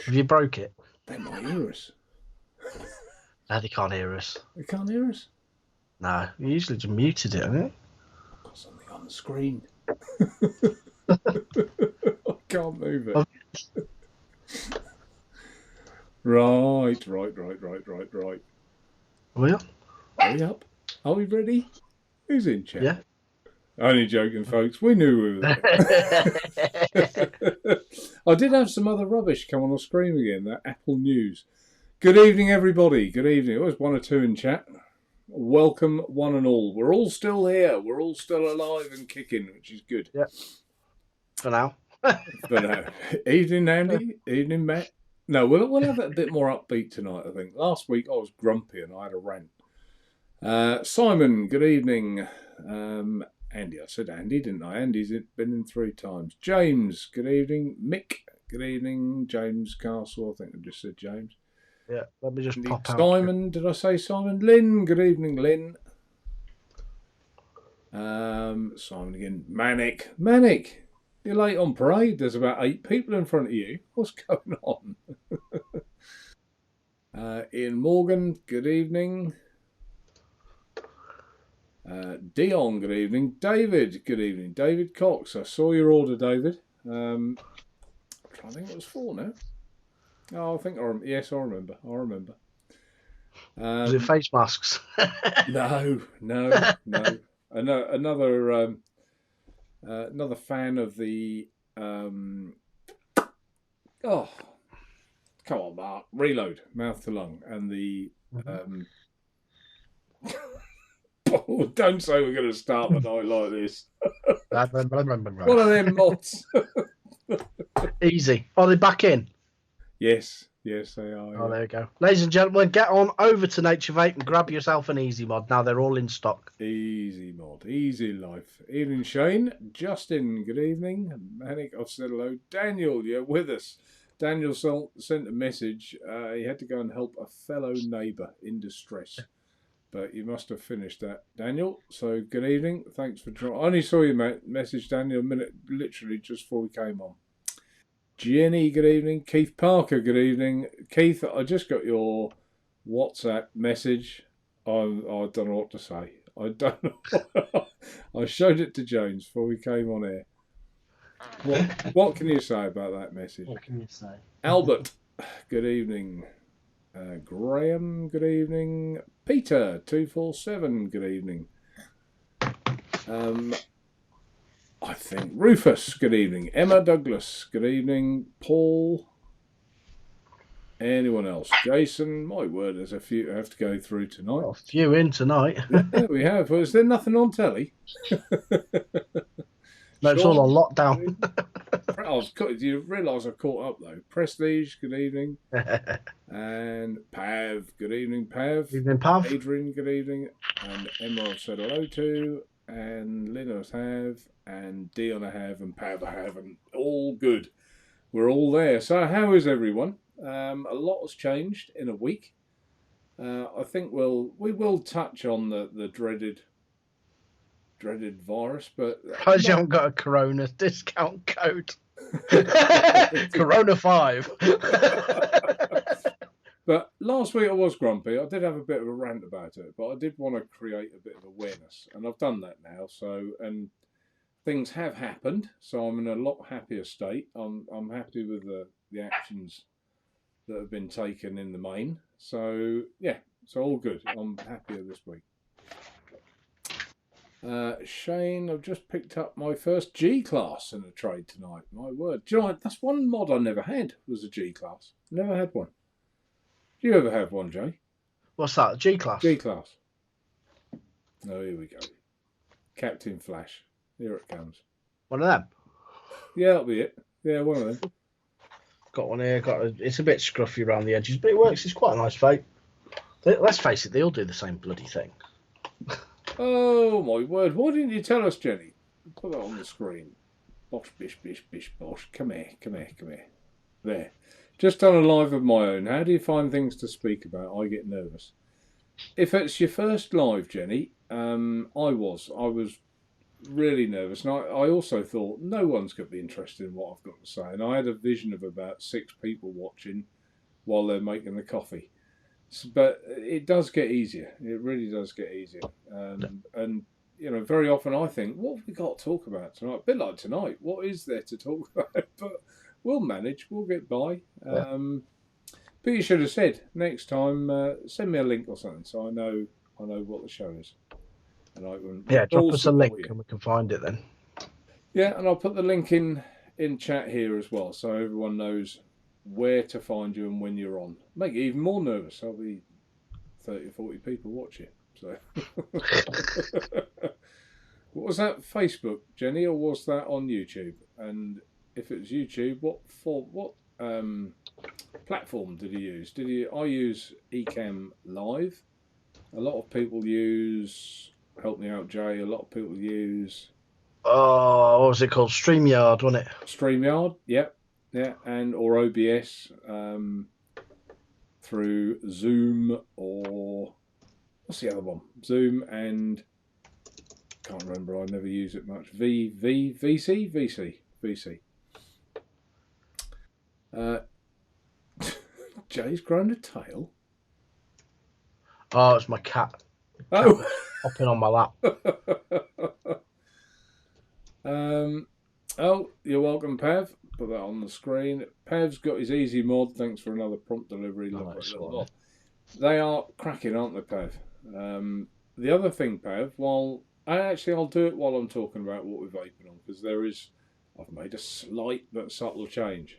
Have you broke it? They might hear us. No, they can't hear us. They can't hear us. No, you usually just muted it, haven't you? I've got something on the screen. I can't move it. Right. Are we on? Are we up? Are we ready? Who's in chat? Yeah. Only joking, folks. We knew we were there. I did have some other rubbish come on the screen again, that Apple News. Good evening, everybody. Good evening. It was one or two in chat. Welcome, one and all. We're all still here. We're all still alive and kicking, which is good. Yeah. For now. But evening, Andy. Evening, Matt. No, we'll have it a bit more upbeat tonight, I think. Last week I was grumpy and I had a rant. Simon, good evening. Andy, I said Andy, didn't I? Andy's been in 3 times. James, good evening. Mick, good evening. James Castle, I think I just said James. Yeah, let me just Andy, pop out. Simon, did I say Simon? Lynn, good evening, Lynn. Simon again. Manic, you're late on parade. There's about 8 people in front of you. What's going on? Ian Morgan, good evening. Dion, good evening. David, good evening. David Cox, I saw your order, David. I'm trying to think what it was for now. Oh, I think yes, I remember. Was it face masks? No. Another fan of the oh, come on, Mark. Reload, mouth to lung, and the oh, don't say we're going to start the night like this. What are them mods? Easy. Are they back in? Yes, they are. Oh, there you go. Ladies and gentlemen, get on over to Naturevape and grab yourself an Easy Mod. Now they're all in stock. Easy Mod, easy life. Evening, Shane. Justin, good evening. Manic, I've said hello. Daniel, you're with us. Daniel sent a message. He had to go and help a fellow neighbour in distress. But you must have finished that, Daniel. So good evening. Thanks for joining. I only saw your message, Daniel, a minute, literally just before we came on. Jenny, good evening. Keith Parker, good evening. Keith, I just got your WhatsApp message. I don't know what to say. I don't know. I showed it to James before we came on air. What can you say about that message? What can you say? Albert, good evening. Graham, good evening. Peter, 247, good evening. I think Rufus, good evening. Emma Douglas, good evening. Paul, anyone else? Jason, my word, there's a few I have to go through tonight. Got a few in tonight. Yeah, we have. Well, is there nothing on telly? No, it's all on lockdown. You realise I caught up though. Prestige, good evening. And Pav, good evening, Pav. Evening, Pav. Adrian, good evening. And Emma I've said hello to. And Lynn I have. And Dion I have. And Pav I have. And all good. We're all there. So how is everyone? A lot has changed in a week. I think we will touch on the dreaded virus, but Because you haven't got a Corona discount code. Corona 5. But last week I was grumpy. I did have a bit of a rant about it, but I did want to create a bit of awareness, and I've done that now. So, and things have happened, so I'm in a lot happier state. I'm happy with the actions that have been taken in the main. So yeah, so all good. I'm happier this week. Shane, I've just picked up my first G class in a trade tonight. My word. Do you know, that's one mod I never had, was a G class. Never had one. Do you ever have one, Jay? What's that? G class? G class. Oh, here we go. Captain Flash. Here it comes. One of them? Yeah, that'll be it. Yeah, one of them. Got one here. It's a bit scruffy around the edges, but it works. It's quite a nice vape. Let's face it, they all do the same bloody thing. Oh, my word. Why didn't you tell us, Jenny? Put that on the screen. Bosh, bish, bish, bish, bosh. Come here. There. Just done a live of my own. How do you find things to speak about? I get nervous. If it's your first live, Jenny, I was really nervous. And I also thought no one's going to be interested in what I've got to say. And I had a vision of about 6 people watching while they're making the coffee. But it does get easier. It really does get easier. And you know, very often I think, what have we got to talk about tonight? A bit like tonight. What is there to talk about? But we'll manage. We'll get by. Yeah. But you should have said next time. Send me a link or something, so I know what the show is. And I can drop us a link you. and we can find it then. Yeah, and I'll put the link in chat here as well, so everyone knows where to find you and when you're on. Make it even more nervous. There'll be 30 or 40 people watching. So, what was that, Facebook, Jenny, or was that on YouTube? And if it was YouTube, what platform did you use? I use Ecamm Live. A lot of people use, help me out, Jay. A lot of people use. Oh, what was it called? StreamYard, wasn't it? StreamYard, yep. Yeah, and or OBS through Zoom, or what's the other one? Zoom and can't remember. I never use it much. VC. Jay's grown a tail. Oh, it's my cat. Oh, Hopping on my lap. Oh, you're welcome, Pav. Put that on the screen. Pav's got his easy mod. Thanks for another prompt delivery. They are cracking, aren't they, Pav? The other thing, Pav, I'll do it while I'm talking about what we're vaping on, because I've made a slight but subtle change.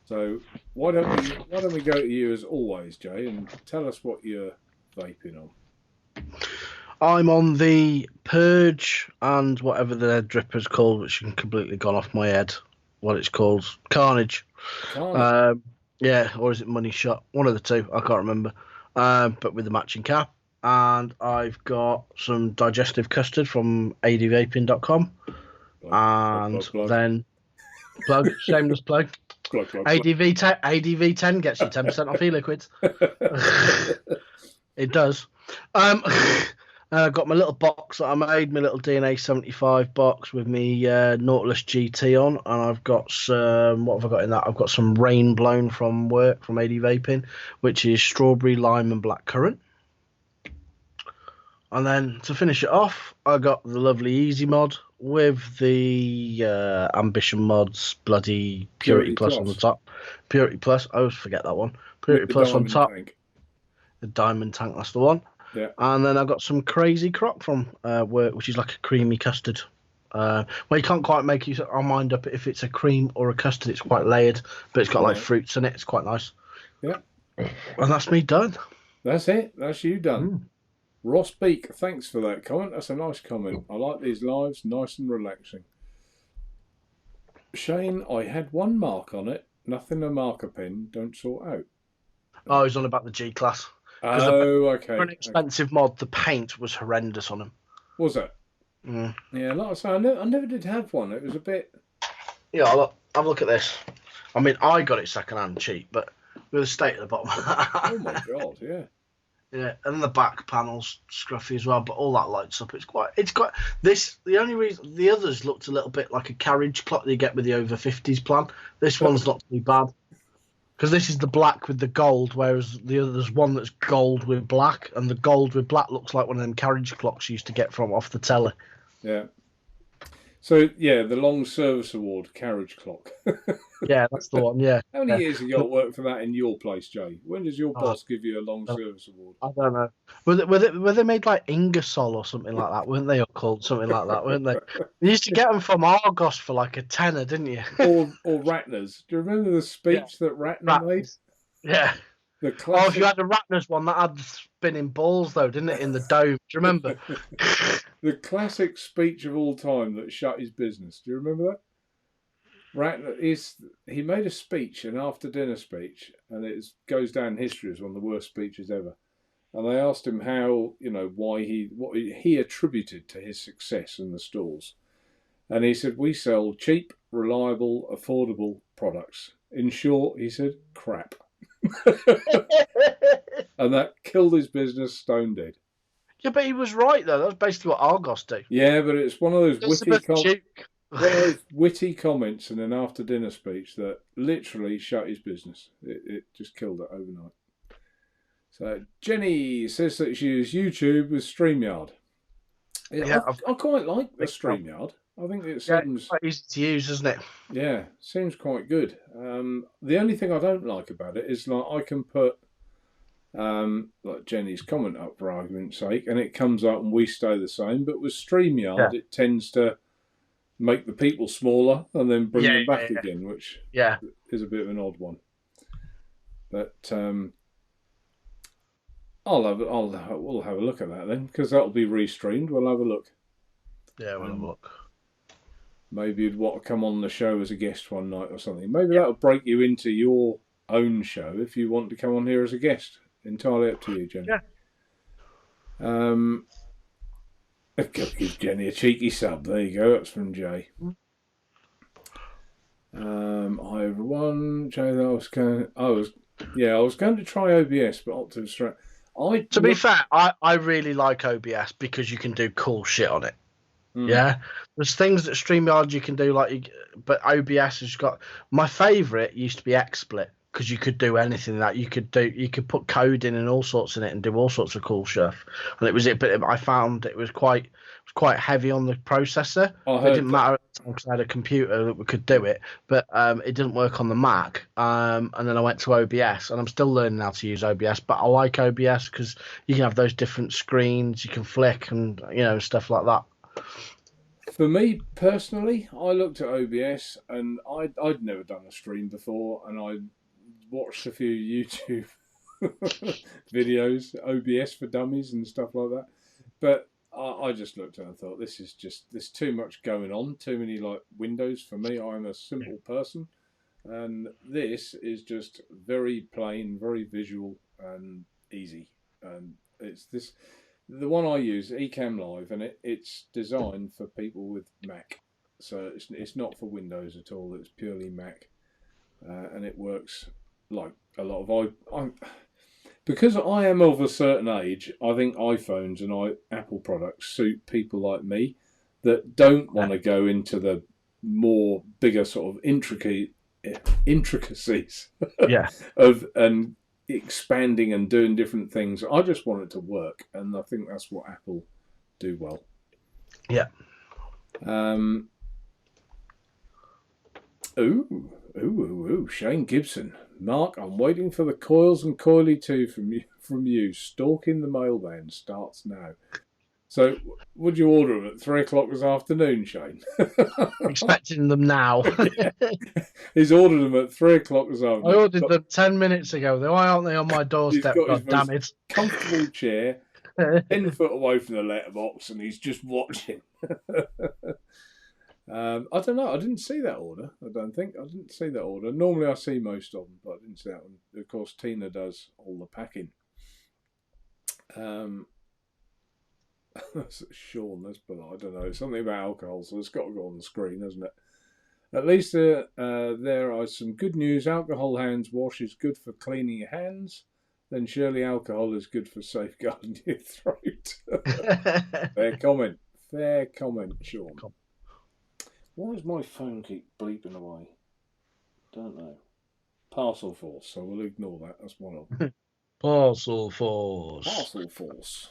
So why don't we go to you as always, Jay, and tell us what you're vaping on. I'm on the Purge and whatever the dripper's called, which has completely gone off my head. What it's called, Carnage. Yeah, or is it Money Shot? One of the two, I can't remember. But with the matching cap, and I've got some digestive custard from advaping.com, and then shameless plug. ADV10 gets you 10% off e-liquids. It does. I've got my little box that I made, my little DNA 75 box with me Nautilus GT on, and I've got some, what have I got in that? I've got some Rain Blown from work, from AD Vaping, which is strawberry, lime and black currant. And then to finish it off, I got the lovely Easy Mod with the Ambition Mods bloody Purity Plus on the top. Purity Plus, I always forget that one. Purity Plus on top. The Diamond Tank, that's the one. Yeah. And then I got some Crazy Croc from work, which is like a creamy custard. Well, you can't quite make our mind up if it's a cream or a custard. It's quite layered, but it's got like fruits in it. It's quite nice. Yeah. And that's me done. That's it. That's you done. Ross Beak, thanks for that comment. That's a nice comment. I like these lives, nice and relaxing. Shane, I had one mark on it. Nothing a marker pen don't sort out. Oh, he's on about the G class. Oh, okay. For an expensive mod, the paint was horrendous on him. Was it? Mm. Yeah, like I say, I never did have one. It was a bit. Yeah, have a look at this. I mean, I got it second-hand cheap, but with the state at the bottom. Oh my god, yeah. Yeah, and the back panel's scruffy as well, but all that lights up. It's quite this. The only reason the others looked a little bit like a carriage clock you get with the over 50s plan. This one's not too bad. Because this is the black with the gold, whereas the other, there's one that's gold with black, and the gold with black looks like one of them carriage clocks you used to get from off the telly. Yeah. So, yeah, the long service award carriage clock. Yeah, that's the one, yeah. How many years have you got to work for that in your place, Jay? When does your boss give you a long service award? I don't know. Were they made like Ingersoll or something like that, weren't they? Or called something like that, weren't they? You used to get them from Argos for like a tenner, didn't you? or Ratner's. Do you remember the speech that Ratner made? Yeah. The classic... Oh, if you had a Ratner's one, that had spinning balls though, didn't it, in the dome? Do you remember? The classic speech of all time that shut his business. Do you remember that? Ratner he made a speech, an after dinner speech, and it goes down in history as one of the worst speeches ever. And they asked him how, what he attributed to his success in the stalls. And he said, we sell cheap, reliable, affordable products. In short, he said, crap. And that killed his business stone dead. Yeah, but he was right though. That's basically what Argos do. Yeah, but it's one of those Elizabeth Duke. one of those witty comments in an after dinner speech that literally shut his business. It just killed it overnight. So Jenny says that she uses YouTube with StreamYard. Yeah, I quite like the StreamYard. I think it seems quite easy to use, isn't it? Yeah, seems quite good. The only thing I don't like about it is like I can put like Jenny's comment up for argument's sake, and it comes up and we stay the same. But with StreamYard, it tends to make the people smaller and then bring them back again, which is a bit of an odd one. But we'll have a look at that then, because that'll be restreamed. We'll have a look. Yeah, we'll have a look. Maybe you'd want to come on the show as a guest one night or something. Maybe that'll break you into your own show if you want to come on here as a guest. Entirely up to you, Jenny. Give Jenny a cheeky sub. There you go. That's from Jay. Hi everyone. Jay, I was going to try OBS, but opted straight. To be fair, I really like OBS because you can do cool shit on it. Yeah, there's things that StreamYard you can do but OBS has got. My favourite used to be XSplit because you could do anything that you could put code in and all sorts in it and do all sorts of cool stuff. And it was it, but I found it was quite heavy on the processor. It didn't matter at the time because I had a computer that could do it, but it didn't work on the Mac. And then I went to OBS, and I'm still learning how to use OBS. But I like OBS because you can have those different screens, you can flick, and stuff like that. For me personally, I looked at OBS and I'd never done a stream before, and I watched a few YouTube videos, OBS for dummies and stuff like that. But I just looked at it and thought, there's too much going on, too many like windows for me. I'm a simple person, and this is just very plain, very visual and easy. And it's this. The one I use, Ecamm Live, and it's designed for people with Mac, so it's not for Windows at all. It's purely Mac, and it works like a lot of because I am of a certain age. I think iPhones and Apple products suit people like me that don't want to go into the more bigger sort of intricacies of and expanding and doing different things. I just want it to work, and I think that's what Apple do well. Yeah. Shane Gibson. Mark, I'm waiting for the Coils and Coily 2 from you. Stalking the mailman starts now. So, would you order them at 3 o'clock this afternoon, Shane? Expecting them now. He's ordered them at 3 o'clock this afternoon. I ordered them 10 minutes ago. Why aren't they on my doorstep? God damn it. Comfortable chair, 10 foot away from the letterbox, and he's just watching. I don't know. I didn't see that order. I didn't see that order. Normally I see most of them, but I didn't see that one. Of course, Tina does all the packing. Sean, that's polite. I don't know. Something about alcohol, so it's got to go on the screen, hasn't it? At least there are some good news. Alcohol hands wash is good for cleaning your hands. Then surely alcohol is good for safeguarding your throat. Fair comment, Sean. Why does my phone keep bleeping away? Don't know. Parcel Force, so we'll ignore that. That's one of them. Parcel Force. Parcel Force.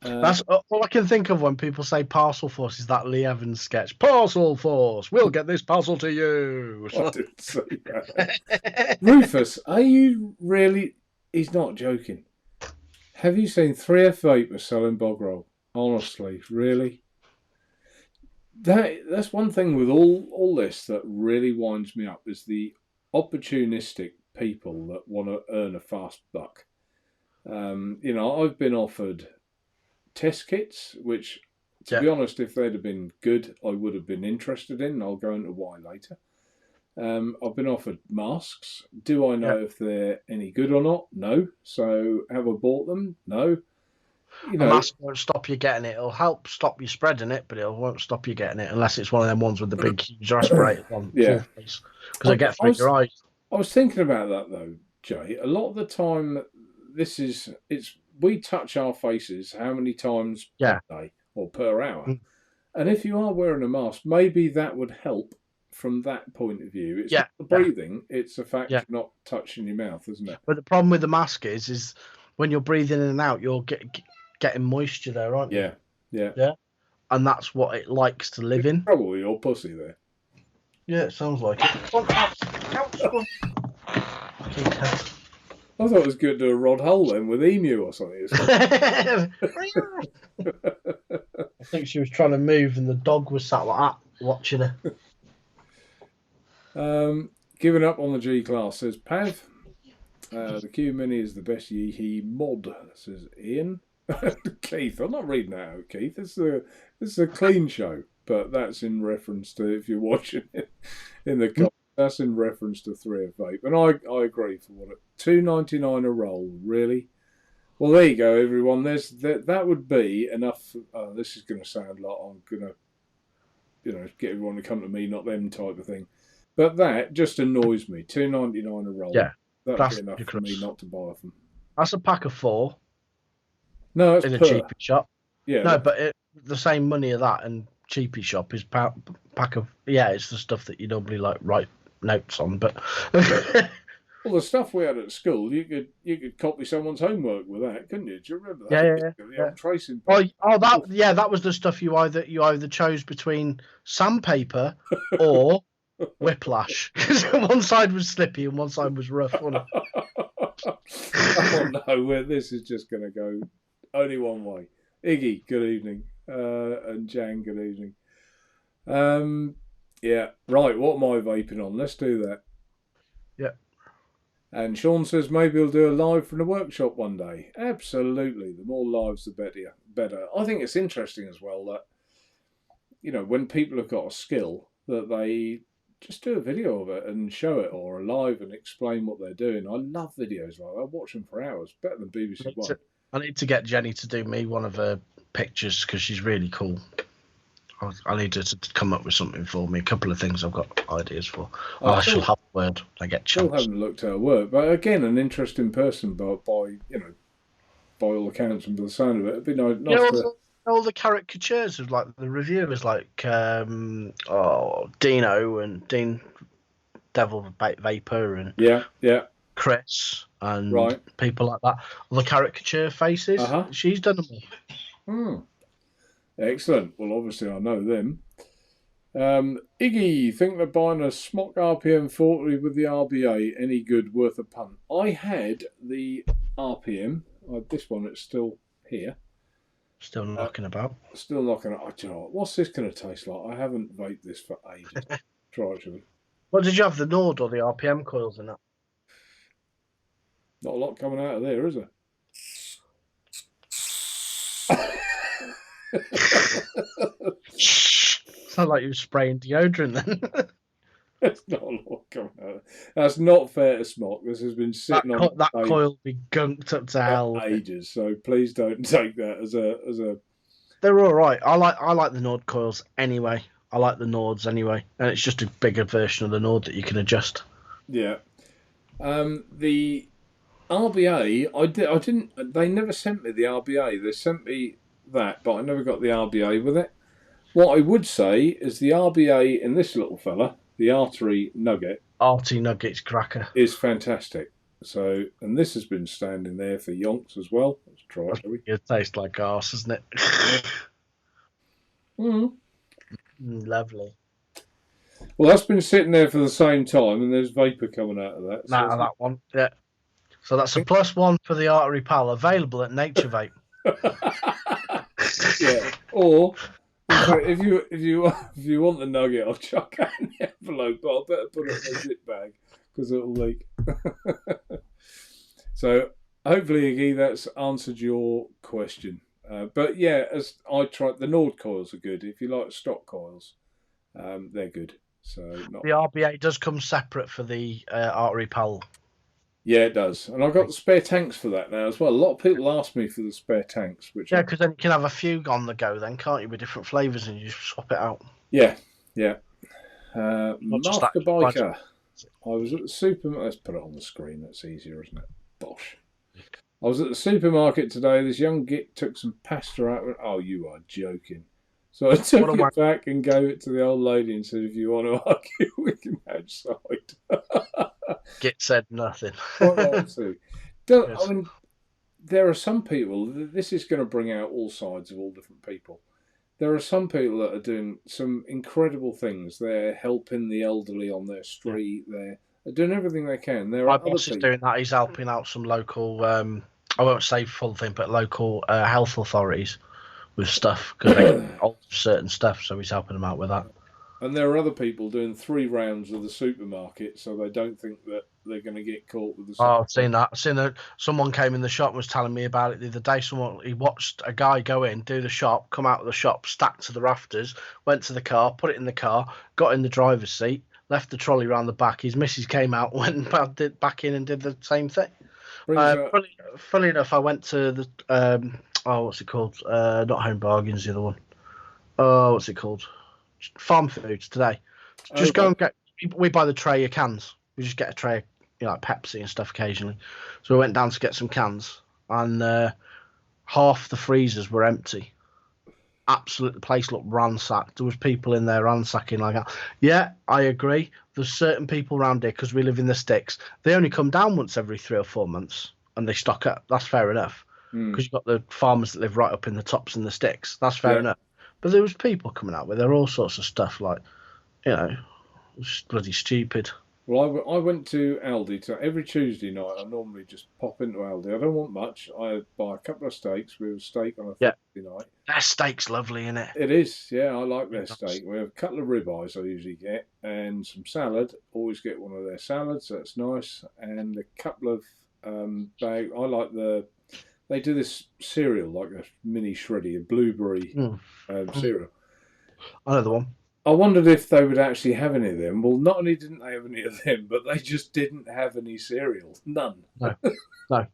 That's all I can think of when people say Parcel Force is that Lee Evans sketch. Parcel Force, we'll get this parcel to you. I didn't say that. Rufus, are you really... He's not joking. Have you seen 3F Vapor selling bog roll? Honestly, really? That's one thing with all this that really winds me up is the opportunistic people that want to earn a fast buck. I've been offered test kits, which, to be honest, if they'd have been good, I would have been interested in. I'll go into why later. I've been offered masks. Do I know if they're any good or not? No. So have I bought them? No. A mask won't stop you getting it. It'll help stop you spreading it, but it won't stop you getting it unless it's one of them ones with the big huge respirators on. Yeah. Because they get through your eyes. I was thinking about that though, Jay. A lot of the time, it's we touch our faces how many times per day or per hour? And if you are wearing a mask, maybe that would help from that point of view. It's not the breathing, it's the fact you're not touching your mouth, isn't it? But the problem with the mask is when you're breathing in and out, you're getting moisture there, aren't you? Yeah. And that's what it likes to live in. Probably your pussy there. Yeah, it sounds like it. I thought it was good to a rod hole then with emu or something. I think she was trying to move and the dog was sat like that watching her. Giving up on the G-Class, says Pav. The Q Mini is the best Yeehee mod, says Ian. Keith, I'm not reading that out, Keith. This is a clean show, but that's in reference to, if you're watching it in the comments, that's in reference to 3Vape. And I agree for what $2.99 a roll, really. Well, there you go, everyone. That would be enough. This is going to sound like I'm going to, get everyone to come to me, not them type of thing. But that just annoys me. $2.99 a roll. Yeah, that'd be enough for me not to buy them. That's a pack of 4. No, it's in a cheapy shop. Yeah. No, but the same money of that and cheapy shop is pack of. Yeah, it's the stuff that you normally like write notes on. But well, the stuff we had at school, you could copy someone's homework with that, couldn't you? Do you remember that? Yeah. Tracing. That was the stuff you either chose between sandpaper or whiplash. Because one side was slippy and one side was rough. Wasn't it? Oh no, this is just going to go only one way. Iggy, good evening, and Jan, good evening. Yeah, right. What am I vaping on? Let's do that. Yeah. And Sean says maybe we'll do a live from the workshop one day. Absolutely. The more lives, the better. I think it's interesting as well that, when people have got a skill, that they just do a video of it and show it, or a live and explain what they're doing. I love videos like that. I watch them for hours. Better than BBC One. I need to get Jenny to do me one of her pictures because she's really cool. I need her to come up with something for me. A couple of things I've got ideas for. I shall have a word when I get a chance. Still haven't looked at her work, but again, an interesting person by all accounts and by the sound of it. It'd be nice to... all the caricatures of like the reviewers, like Dino and Dean Devil Vapor and yeah, Chris and people like that. All the caricature faces. She's done them all. Excellent. Well, obviously I know them. Iggy, think they're buying a Smock RPM 40 with the RBA any good, worth a punt? I had the RPM. This one, it's still here. Still knocking about. Still knocking about. Do you know what? What's this going to taste like? I haven't vaped this for ages. Try it, shall we? What did you have, the Nord or the RPM coils in that? Not a lot coming out of there, is there? Sounds like you were spraying deodorant then. There's not a lot coming out. That's not fair to Smock. This has been sitting on that coil will be gunked up to hell ages. So please don't take that as a. They're all right. I like the Nord coils anyway. I like the Nords anyway, and it's just a bigger version of the Nord that you can adjust. Yeah. The RBA, I didn't. They never sent me the RBA. They sent me that, but I never got the RBA with it. What I would say is the RBA in this little fella, the Artery Nugget. Arty Nuggets cracker. Is fantastic. So, and this has been standing there for yonks as well. Let's try it, shall we? It tastes like arse, doesn't it? Lovely. Well, that's been sitting there for the same time, and there's vapour coming out of that. Out of that one, yeah. So that's a +1 for the Artery Pal, available at Naturevape. Yeah. Or if you want the nugget, I'll chuck out in the envelope, but I better put it in a zip bag because it'll leak. So hopefully, Iggy, that's answered your question. But yeah, as I tried, the Nord coils are good. If you like stock coils, they're good. So the RBA does come separate for the Artery Pal. Yeah, it does. And I've got the spare tanks for that now as well. A lot of people ask me for the spare tanks. Yeah, because then you can have a few on the go then, can't you, with different flavours and you just swap it out. Yeah. Master Biker. I was at the supermarket. Let's put it on the screen. That's easier, isn't it? Bosh. I was at the supermarket today. This young git took some pasta out. Oh, you are joking. So I took it back and gave it to the old lady and said, if you want to argue, we can outside. Git said nothing. Quite right too. I mean, there are some people, this is going to bring out all sides of all different people. There are some people that are doing some incredible things. They're helping the elderly on their street. They're doing everything they can. There are My boss is doing that. He's helping out some local, I won't say full thing, but local health authorities with stuff because they alter certain stuff. So he's helping them out with that. And there are other people doing 3 rounds of the supermarket, so they don't think that they're going to get caught with the. Oh, I've seen that. I've seen that. Someone came in the shop and was telling me about it the other day. He watched a guy go in, do the shop, come out of the shop, stacked to the rafters, went to the car, put it in the car, got in the driver's seat, left the trolley round the back. His missus came out, went back in and did the same thing. Funny enough, I went to the what's it called? Not Home Bargains, the other one. Oh, what's it called? Farm Foods today. Just go and get. We buy the tray of cans. We just get a tray, like Pepsi and stuff occasionally. So we went down to get some cans, and half the freezers were empty. Absolutely, the place looked ransacked. There was people in there ransacking like that. Yeah, I agree. There's certain people around here because we live in the sticks. They only come down once every 3 or 4 months, and they stock up. That's fair enough because you've got the farmers that live right up in the tops and the sticks. That's fair enough. But there was people coming out with there all sorts of stuff like, it's bloody stupid. Well, I went to Aldi. So every Tuesday night, I normally just pop into Aldi. I don't want much. I buy a couple of steaks. We have a steak on a Thursday night. Their steak's lovely, isn't it? It is, yeah. I like their steak. We have a couple of ribeyes I usually get, and some salad. Always get one of their salads. That's nice. And a couple of bag. I like They do this cereal, like a mini shreddy, a blueberry cereal. I know the one. I wondered if they would actually have any of them. Well, not only didn't they have any of them, but they just didn't have any cereal. None. No.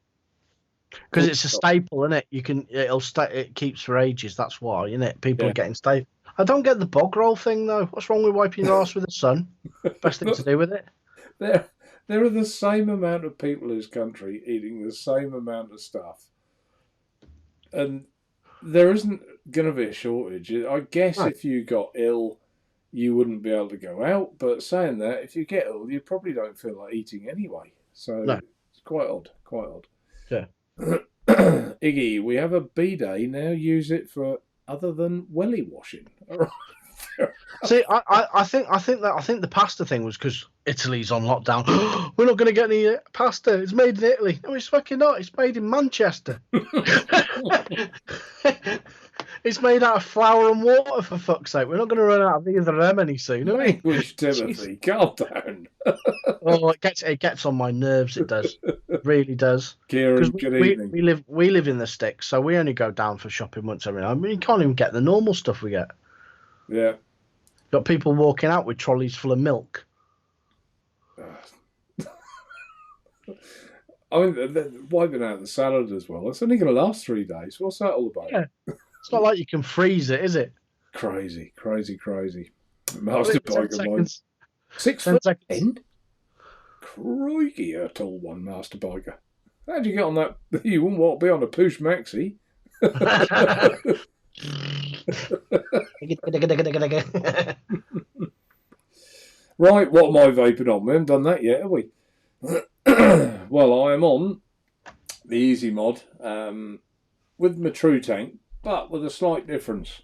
Because it's a staple, isn't it? It keeps for ages. That's why, isn't it? People are getting staple. I don't get the bog roll thing though. What's wrong with wiping your ass with the sun? Best thing to do with it. There are the same amount of people in this country eating the same amount of stuff. And there isn't going to be a shortage. I guess if you got ill, you wouldn't be able to go out. But saying that, if you get ill, you probably don't feel like eating anyway. So it's quite odd. Yeah. Iggy, we have a bidet now. Use it for other than welly washing. See, I think the pasta thing was because Italy's on lockdown. We're not going to get any pasta. It's made in Italy. No, it's fucking not. It's made in Manchester. It's made out of flour and water, for fuck's sake. We're not going to run out of either of them any soon, are we? Language, Timothy, calm down. Oh, it gets on my nerves. It does. It really does. Kieran, good evening. We live in the sticks, so we only go down for shopping once every night. I mean, you can't even get the normal stuff we get. Yeah. Got people walking out with trolleys full of milk. I mean, they're wiping out the salad as well. It's only going to last 3 days. What's that all about? Yeah. It's not like you can freeze it, is it? Crazy. Master biker mine. 6 foot in? Crikey, a tall one, master biker. How'd you get on that? You wouldn't want to be on a push maxi. Right, what am I vaping on? We haven't done that yet, have we? Well, I am on the Easy mod with my True Tank, but with a slight difference.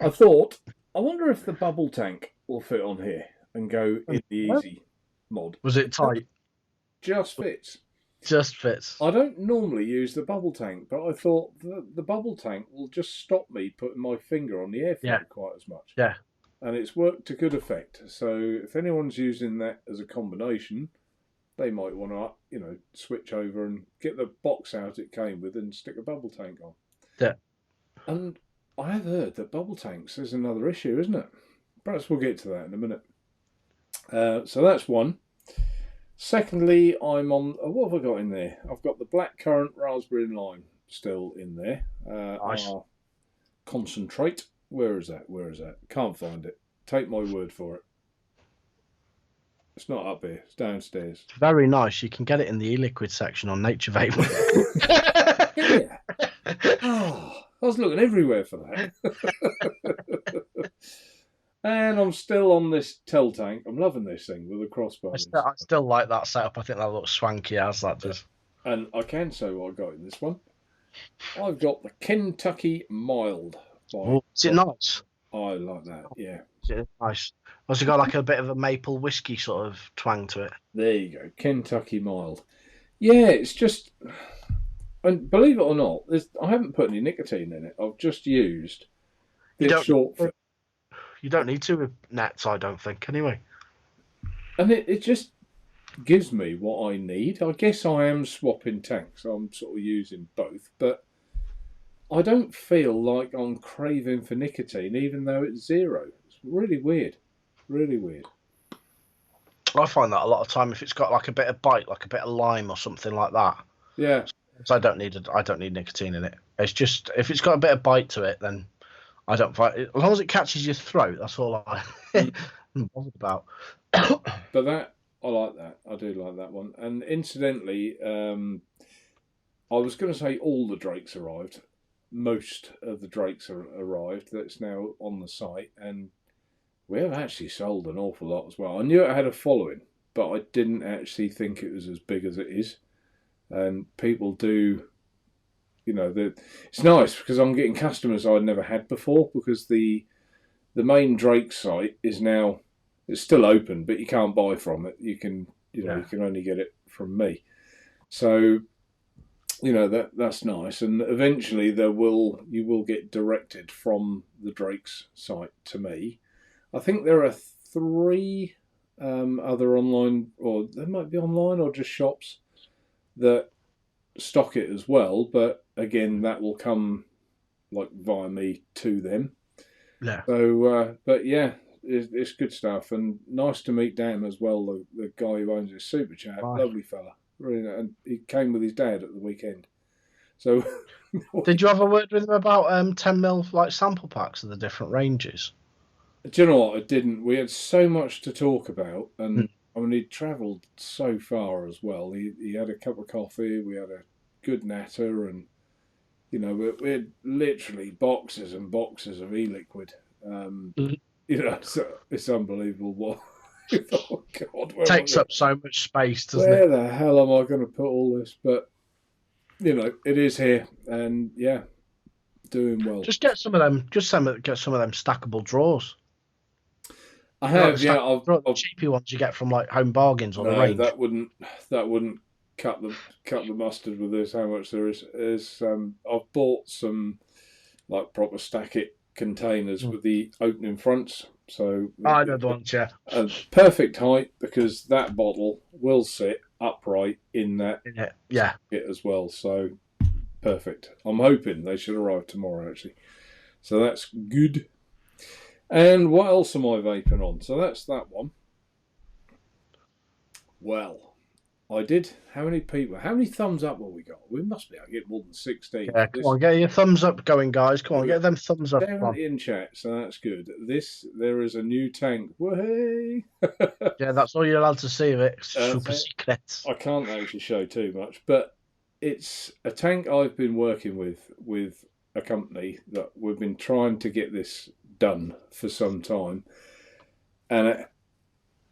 I thought, I wonder if the bubble tank will fit on here and go in the Easy mod. Was it tight? Just fits. Just fits. I don't normally use the bubble tank, but I thought the bubble tank will just stop me putting my finger on the airflow quite as much. Yeah. And it's worked to good effect. So if anyone's using that as a combination, they might want to, switch over and get the box out it came with and stick a bubble tank on. Yeah. And I have heard that bubble tanks is another issue, isn't it? Perhaps we'll get to that in a minute. So that's one. Secondly, I'm on... what have I got in there? I've got the blackcurrant, raspberry and lime still in there. Nice. Concentrate. Where is that? Can't find it. Take my word for it. It's not up here. It's downstairs. It's very nice. You can get it in the e-liquid section on Naturevape. Yeah. Oh, I was looking everywhere for that. And I'm still on this Tel tank. I'm loving this thing with the crossbar. I still like that setup. I think that looks swanky as that does. And I can say what I got in this one. I've got the Kentucky Mild. Is it nice? I like that, yeah. Is it nice? Has it got like a bit of a maple whiskey sort of twang to it? There you go, Kentucky Mild. Yeah, it's just... And believe it or not, I haven't put any nicotine in it. I've just used this short... You don't need to with nets, I don't think, anyway. And it just gives me what I need. I guess I am swapping tanks. I'm sort of using both, but I don't feel like I'm craving for nicotine, even though it's 0. It's really weird. Really weird. I find that a lot of time if it's got like a bit of bite, like a bit of lime or something like that. Yeah. So I don't need nicotine in it. It's just if it's got a bit of bite to it, then I don't find it. As long as it catches your throat, that's all I'm bothered about. But that I like that. I do like that one. And incidentally, I was going to say all the Drakes arrived. Most of the Drakes are arrived. That's now on the site, and we have actually sold an awful lot as well. I knew it had a following, but I didn't actually think it was as big as it is. And people do, you know, it's nice because I'm getting customers I'd never had before because the main Drake site is now, it's still open, but you can't buy from it. You can, you can only get it from me. So, you know, that's nice. And eventually you will get directed from the Drake's site to me. I think there are 3 other online, or they might be online or just shops that stock it as well. But again, that will come like via me to them. Yeah. So, but yeah, it's good stuff, and nice to meet Dan as well. The guy who owns this super chat, lovely fella, really, and he came with his dad at the weekend. So, did you have a word with him about 10mm like sample packs of the different ranges? Do you know what? I didn't. We had so much to talk about, and I mean, he'd travelled so far as well. He had a cup of coffee. We had a good natter, and you know, we had literally boxes and boxes of e-liquid. You know, so it's unbelievable. What? Oh God! It takes up so much space, doesn't it? Where the hell am I going to put all this? But you know, it is here, and yeah, doing well. Just get some of them. Get some of them stackable drawers. I have, yeah. I've the cheapy ones you get from like Home Bargains or the range. That wouldn't cut the mustard with this. How much there is? I've bought some like proper stack it containers with the opening fronts. So I know the ones, yeah. Perfect height because that bottle will sit upright in that kit as well. So perfect. I'm hoping they should arrive tomorrow actually. So that's good. And what else am I vaping on? So that's that one. Well, I did. How many thumbs up have we got? We must be able to get more than 16. Yeah, come on, get your thumbs up going, guys. Come on, get them thumbs up. 70 in chat, so that's good. There is a new tank. Way. Yeah, that's all you're allowed to see of it. Super secret. I can't actually show too much, but it's a tank I've been working with a company that we've been trying to get this done for some time, and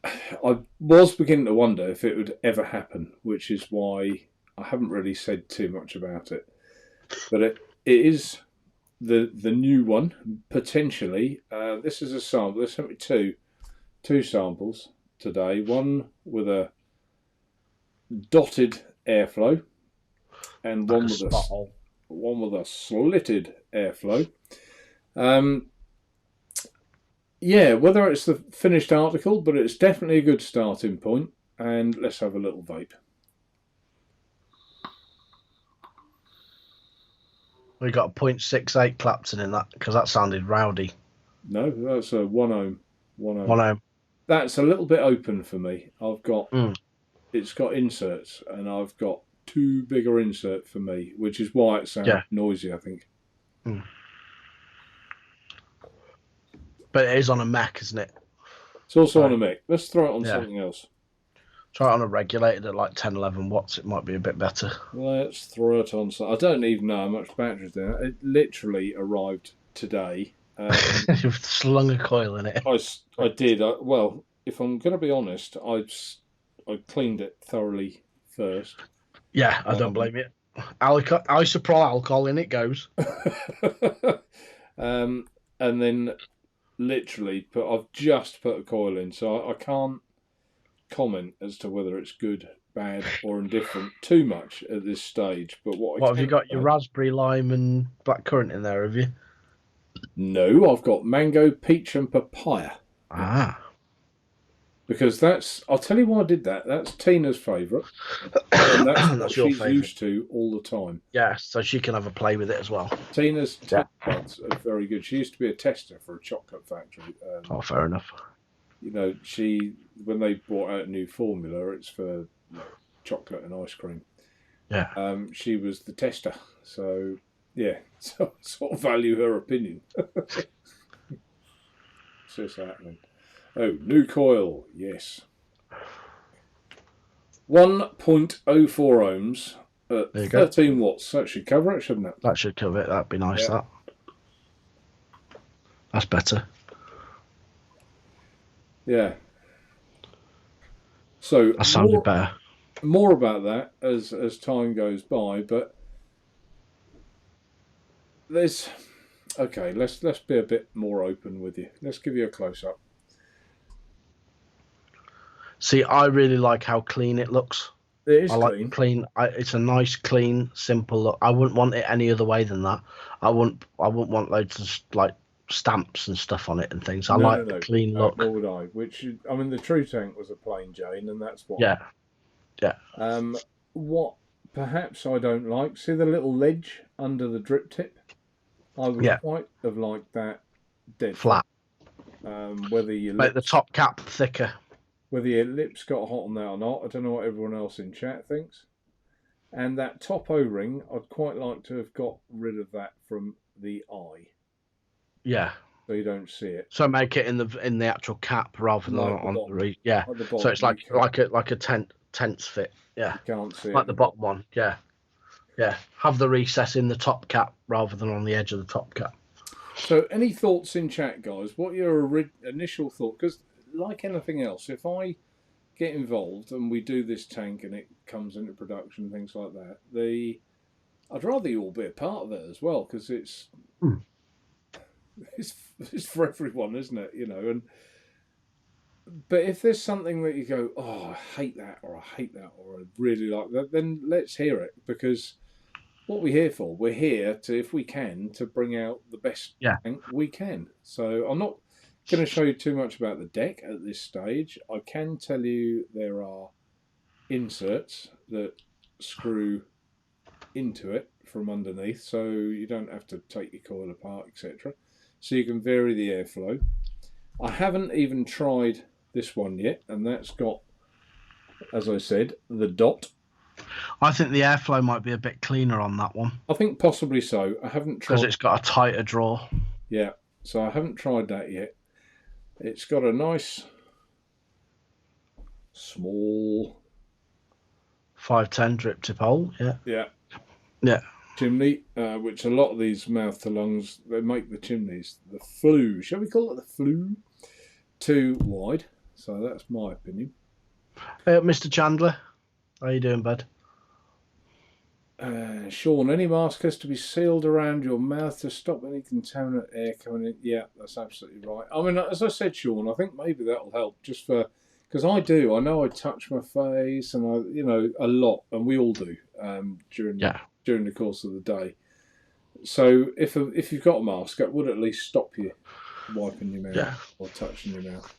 I was beginning to wonder if it would ever happen, which is why I haven't really said too much about it. But it is the new one potentially. This is a sample. There's sent me two samples today. One with a dotted airflow, and one with a slitted airflow. Yeah, whether it's the finished article, but it's definitely a good starting point. And let's have a little vape. We got a 0.68 Clapton in that because that sounded rowdy. No, that's a 1 ohm. 1 ohm. That's a little bit open for me. I've got it's got inserts, and I've got too big an insert for me, which is why it sounds noisy, I think. But it is on a Mac, isn't it? It's also on a Mac. Let's throw it on something else. Try it on a regulated at like 10, 11 watts. It might be a bit better. Let's throw it on. So I don't even know how much battery's there. It literally arrived today. You've slung a coil in it. I did. Well, if I'm going to be honest, I cleaned it thoroughly first. Yeah, I don't blame you. Isopropyl alcohol in it goes. And then literally I've just put a coil in, so I can't comment as to whether it's good, bad, or indifferent too much at this stage. But what Have you got? Your raspberry, lime, and blackcurrant in there? Have you? No, I've got mango, peach, and papaya. Ah. Because I'll tell you why I did that. That's Tina's favourite. And that's what she's used to all the time. Yeah, so she can have a play with it as well. Tina's taste buds are very good. She used to be a tester for a chocolate factory. Fair enough. You know, when they brought out a new formula, it's for chocolate and ice cream. Yeah. She was the tester. So, yeah, so I sort of value her opinion. It's just happening. Oh, new coil, yes. 1.04 ohms at 13 watts. That should cover it, shouldn't it? That should cover it. That'd be nice, yeah. That's better. Yeah. So that sounded better. More about that as time goes by, but let's be a bit more open with you. Let's give you a close up. See, I really like how clean it looks. It is clean. It's a nice, clean, simple look. I wouldn't want it any other way than that. I wouldn't want loads of like stamps and stuff on it and things. I like the clean look. Nor would I. Which, I mean, the True Tank was a plain Jane, and that's what. Yeah. What perhaps I don't like. See the little ledge under the drip tip. I would quite have liked that dead flat. Whether you make the top cap thicker. Whether your lips got hot on that or not, I don't know what everyone else in chat thinks. And that top O-ring, I'd quite like to have got rid of that from the eye. Yeah. So you don't see it. So make it in the actual cap rather than on the yeah. So it's like a tense fit. Yeah. You can't see like the bottom one. Yeah. Yeah. Have the recess in the top cap rather than on the edge of the top cap. So any thoughts in chat, guys? What are your initial thoughts? Because like anything else, if I get involved and we do this tank and it comes into production, things like that, I'd rather you all be a part of it as well, because it's for everyone, isn't it? You know, but if there's something that you go, oh, I hate that, or I hate that, or I really like that, then let's hear it, because what we're here for, we're here to, if we can, to bring out the best tank we can. So I'm not going to show you too much about the deck at this stage. I can tell you there are inserts that screw into it from underneath, so you don't have to take your coil apart, etc. So you can vary the airflow. I haven't even tried this one yet, and that's got, as I said, the dot. I think the airflow might be a bit cleaner on that one. I think possibly so. I haven't tried, because it's got a tighter draw. Yeah, so I haven't tried that yet. It's got a nice small 510 drip tip hole. Yeah. chimney, which a lot of these mouth to lungs, they make the chimneys, the flue, shall we call it the flue, too wide. So that's my opinion. Mr. Chandler, how you doing, bud? Sean, any mask has to be sealed around your mouth to stop any contaminant air coming in. Yeah, that's absolutely right. I mean, as I said, Sean, I think maybe that'll help just for, because I do. I know I touch my face and I, you know, a lot, and we all do during the course of the day. So if you've got a mask, it would at least stop you wiping your mouth or touching your mouth.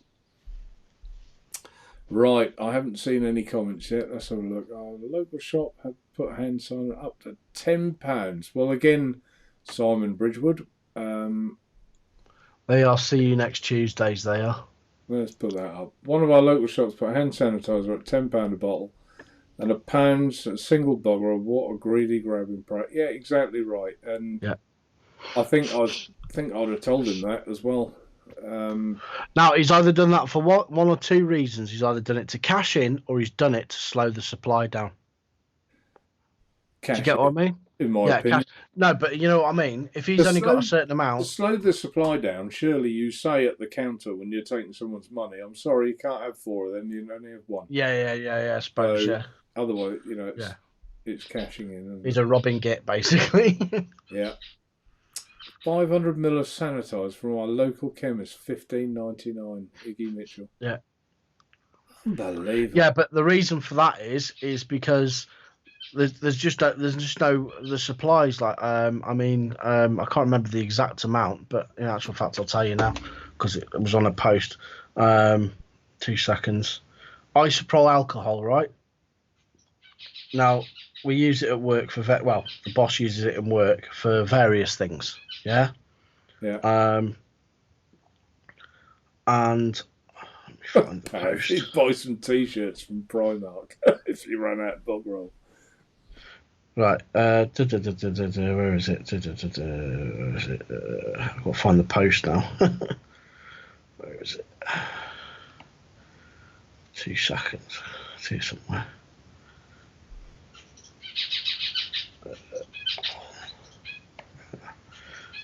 Right, I haven't seen any comments yet. Let's have a look. Oh, the local shop had put a hand sign up to £10. Well, again, Simon Bridgewood. They are. See you next Tuesdays. They are. Let's put that up. One of our local shops put hand sanitizer at £10 a bottle, and £1 a single bugger. What a greedy grabbing price! Yeah, exactly right. And I think I'd have told him that as well. Now, he's either done that for one or two reasons. He's either done it to cash in, or he's done it to slow the supply down. Do you get what I mean? In my opinion. No, but you know what I mean? If he's only got a certain amount... To slow the supply down, surely you say at the counter when you're taking someone's money, I'm sorry, you can't have 4 of them, you can only have 1. Yeah, I suppose, so, yeah. Otherwise, you know, it's cashing in. He's a robbing git, basically. Yeah. 500 ml of sanitizer from our local chemist, $15.99. Iggy Mitchell. Yeah. Unbelievable. Yeah, but the reason for that is because there's just no the supplies. Like I can't remember the exact amount, but in actual fact I'll tell you now because it was on a post. 2 seconds. Isopropyl alcohol, right? Now we use it at work for the boss uses it in work for various things. Yeah. And let me find the post. You'd buy some t-shirts from Primark if you ran out of bog roll. Right. Where is it? I've got to find the post now. Where is it? 2 seconds. It's here somewhere.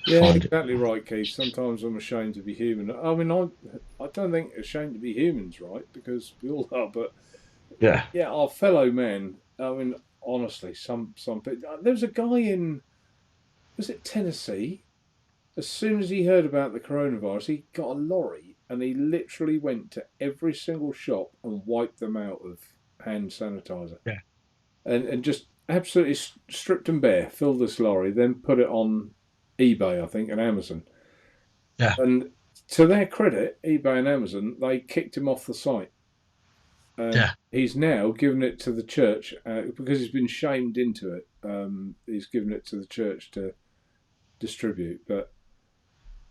Yeah, exactly right, Keith. Sometimes I'm ashamed to be human. I mean, I don't think ashamed to be human's right, because we all are, but yeah, our fellow men. I mean, honestly, some people. There was a guy in, was it Tennessee? As soon as he heard about the coronavirus, he got a lorry and he literally went to every single shop and wiped them out of hand sanitizer. Yeah, and just absolutely stripped them bare, filled this lorry, then put it on eBay, I think, and Amazon. Yeah. And to their credit, eBay and Amazon, they kicked him off the site. He's now given it to the church because he's been shamed into it. He's given it to the church to distribute. But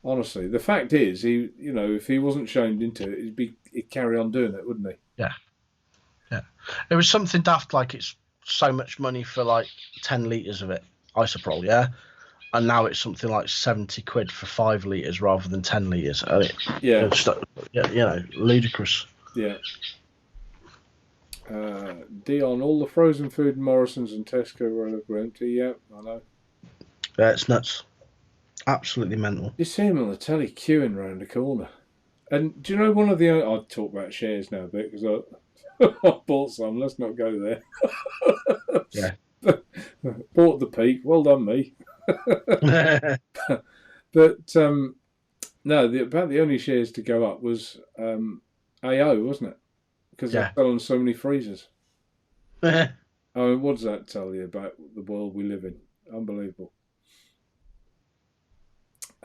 honestly, the fact is, if he wasn't shamed into it, he'd carry on doing it, wouldn't he? Yeah. It was something daft, like it's so much money for like 10 litres of it, isopropyl, yeah. And now it's something like 70 quid for 5 litres rather than 10 litres. Ludicrous. Yeah. Dion, all the frozen food in Morrison's and Tesco were empty. Yeah, I know. Yeah, it's nuts. Absolutely mental. You see him on the telly queuing round the corner. And do you know one of the... I'll talk about shares now a bit because I bought some. Let's not go there. Yeah. Bought the peak. Well done, me. But no, about the only shares to go up was AO, wasn't it? Because they're selling so many freezers. I mean, what does that tell you about the world we live in? Unbelievable.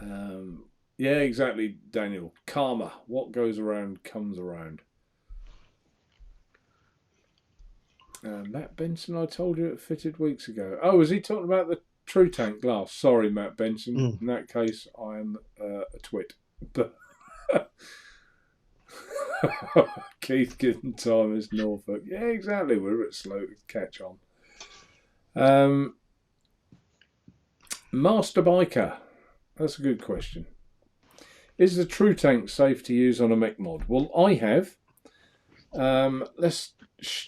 Yeah, exactly, Daniel. Karma. What goes around comes around. Matt Benson, I told you it fitted weeks ago. Oh, was he talking about the True Tank glass? Sorry, Matt Benson. In that case, I am a twit. But Keith Given Time is Norfolk. Yeah, exactly. We're a bit slow to catch on. Master Biker. That's a good question. Is the True Tank safe to use on a mech mod? Well, I have. Let's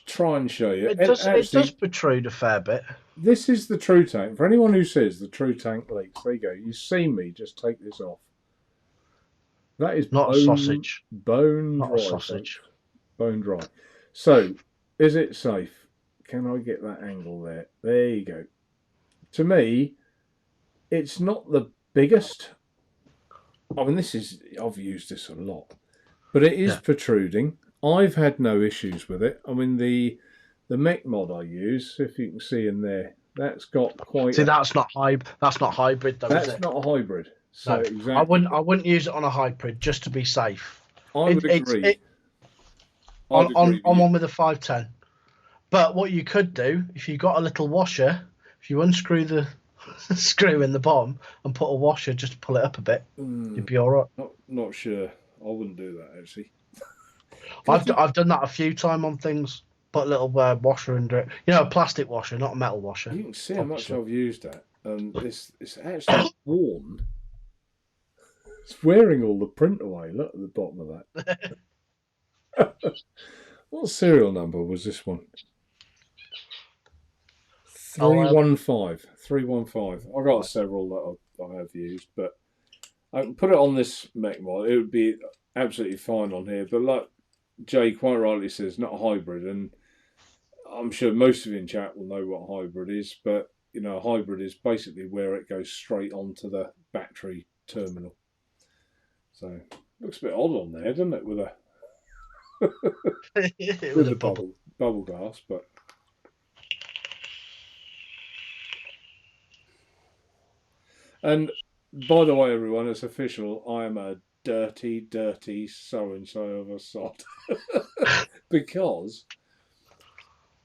try and show you. It does protrude a fair bit. This is the True Tank. For anyone who says the True Tank leaks, there you go. You see me just take this off. That is not a sausage. Bone not dry. A sausage. Bone dry. So, is it safe? Can I get that angle there? There you go. To me, it's not the biggest. I mean, I've used this a lot, but it is protruding. I've had no issues with it. I mean, the mech mod I use, if you can see in there, that's got quite. See, that's not hybrid, though. That's is it? not a hybrid. So no, exactly. I wouldn't use it on a hybrid just to be safe. I would agree. On one with a 510. But what you could do, if you got a little washer, if you unscrew the screw in the bottom and put a washer just to pull it up a bit, you'd be all right. Not sure. I wouldn't do that actually. I've done that a few times on things. Put a little washer under it. You know, a plastic washer, not a metal washer. You can see how much I've used that. It's actually worn. It's wearing all the print away. Look at the bottom of that. What serial number was this one? 315. 315. I got several that I have used, but I can put it on this mech mod. It would be absolutely fine on here. But like Jay quite rightly says, not a hybrid, and I'm sure most of you in chat will know what a hybrid is. But you know, a hybrid is basically where it goes straight onto the battery terminal. So looks a bit odd on there, doesn't it? With a with a bubble glass, but. And by the way, everyone, it's official. I am a dirty, dirty so-and-so of a sod. Because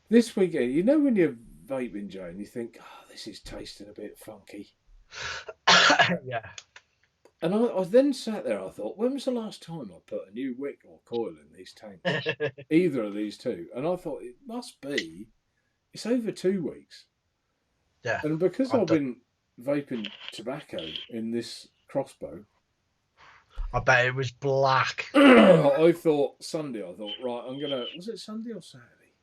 this weekend, you know when you're vaping, Joe, and you think, oh, this is tasting a bit funky. Yeah. And I then sat there, I thought, when was the last time I put a new wick or coil in these tanks? Either of these two. And I thought, it must be, it's over 2 weeks. Yeah. And because I've been vaping tobacco in this crossbow, I bet it was black. I thought Sunday, right, I'm gonna, was it Sunday or Saturday?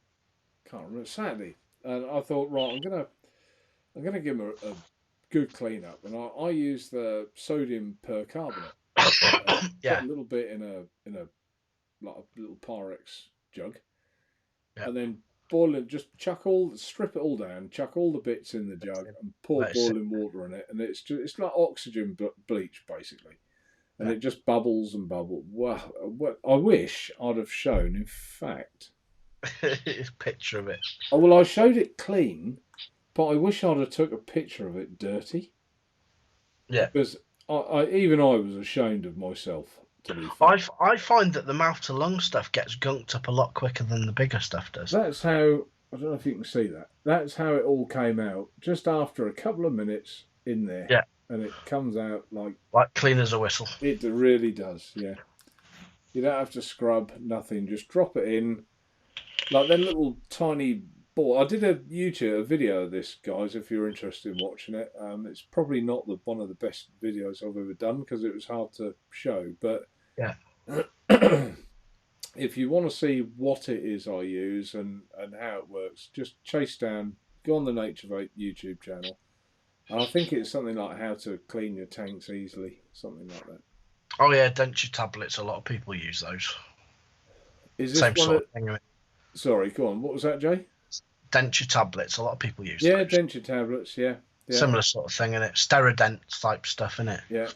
Can't remember. Saturday. And I thought, right, I'm gonna give them a good clean up, and I use the sodium percarbonate. Yeah. Put a little bit in a like a little Pyrex jug, and then boil it. Just strip it all down, chuck all the bits in the jug, and pour boiling water in it, and it's like oxygen bleach basically, and it just bubbles and bubbles. Wow, I wish I'd have shown. In fact, a picture of it. Oh well, I showed it clean. But I wish I'd have took a picture of it dirty. Yeah. Because I was ashamed of myself, to be fair. I find that the mouth to lung stuff gets gunked up a lot quicker than the bigger stuff does. That's how, I don't know if you can see that. That's how it all came out. Just after a couple of minutes in there. Yeah. And it comes out like clean as a whistle. It really does, yeah. You don't have to scrub, nothing. Just drop it in. Like them little tiny ball. I did a YouTube video of this, guys, if you're interested in watching it. It's probably not one of the best videos I've ever done because it was hard to show. But yeah, if you want to see what it is I use and how it works, just go on the Naturevape YouTube channel. And I think it's something like how to clean your tanks easily, something like that. Oh yeah, denture tablets. A lot of people use those. Is this same sort of thing? Sorry, go on. What was that, Jay? Denture tablets. A lot of people use. Yeah, those. denture tablets. Yeah. Similar sort of thing in it. Sterident type stuff in it. Yeah.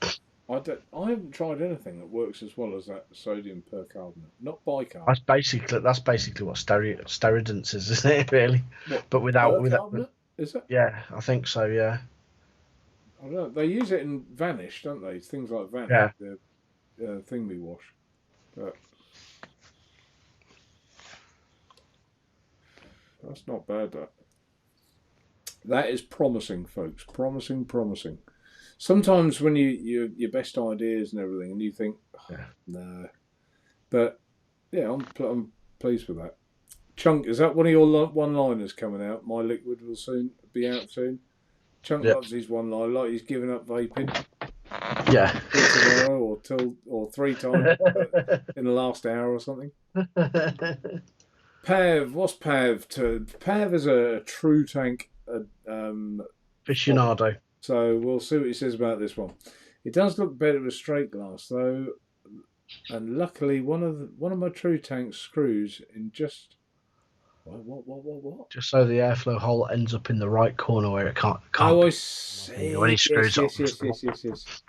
I haven't tried anything that works as well as that sodium percarbonate. Not bicarb. That's basically what Steridents is, isn't it? Really, but without. Is it? Yeah, I think so. Yeah. I don't know. They use it in Vanish, don't they? Things like Vanish. Yeah. The thing we wash. But that's not bad. That is promising, folks. Promising. Sometimes when your best ideas and everything, and you think, no, but yeah, I'm pleased with that. Chunk, is that one of your one-liners coming out? My liquid will soon be out soon. Chunk loves his one-liner, like he's given up vaping. Yeah. Tomorrow or 3 times in the last hour or something. Pav, what's Pav? Pav is a true tank aficionado. So we'll see what he says about this one. It does look better with straight glass though, and luckily one of my true tank screws in just what? Just so the airflow hole ends up in the right corner where it can't. Oh, I see. When he screws up. Yes.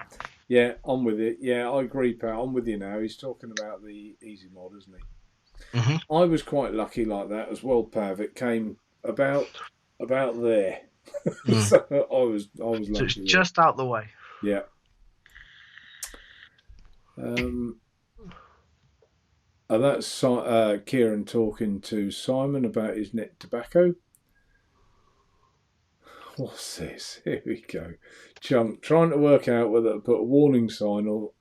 Yeah, I'm with it. Yeah, I agree, Pat. I'm with you now. He's talking about the easy mod, isn't he? Mm-hmm. I was quite lucky like that as well, Pav. It came about there. So I was lucky. So it's just out the way. Yeah. And that's Kieran talking to Simon about his net tobacco. What's this? Here we go. Chunk trying to work out whether to put a warning sign or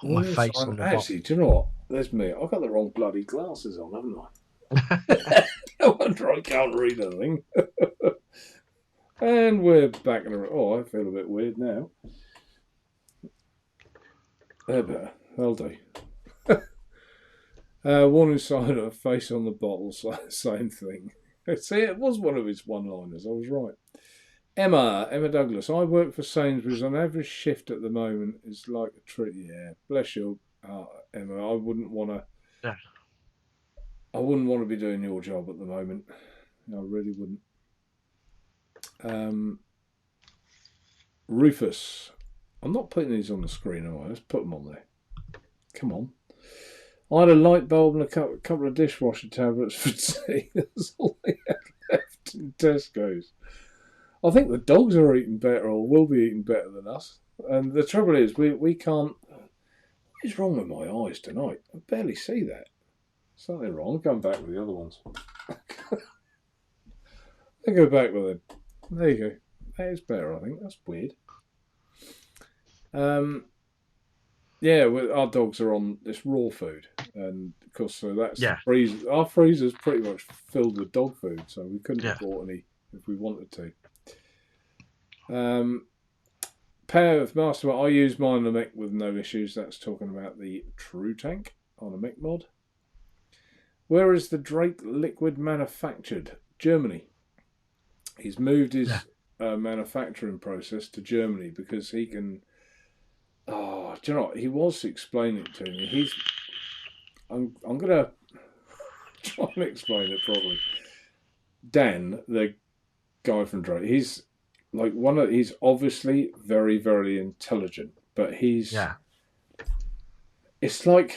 my face on the actually, do you know what? There's me. I've got the wrong bloody glasses on, haven't I? No wonder I can't read anything. And we're back in the... Oh, I feel a bit weird now. They're better. They'll do. Warning sign of face on the bottle, same thing. See, it was one of his one-liners. I was right. Emma Douglas. I work for Sainsbury's. On average shift at the moment is like a treat. Yeah, bless you, Emma. I wouldn't want to. Yeah. I wouldn't want to be doing your job at the moment. I really wouldn't. Rufus. I'm not putting these on the screen, am I? Let's put them on there. Come on. I had a light bulb and a couple of dishwasher tablets for tea. That's all they had left in Tesco's. I think the dogs are eating better, or will be eating better than us. And the trouble is, we can't. What is wrong with my eyes tonight? I barely see that. Something wrong. I'll come back with the other ones. I go back with them. There you go. That is better, I think. That's weird. Yeah, our dogs are on this raw food, and of course, so that's the freezer. Our freezer's pretty much filled with dog food, so we couldn't have bought any if we wanted to. Pair of master. I use mine on a mech with no issues. That's talking about the True Tank on a mech mod. Where is the Drake liquid manufactured? Germany. He's moved his manufacturing process to Germany because he can. Oh, do you know what? He was explaining it to me. I'm gonna try and explain it properly. Dan, the guy from Drake, he's like he's obviously very, very intelligent, but he's it's like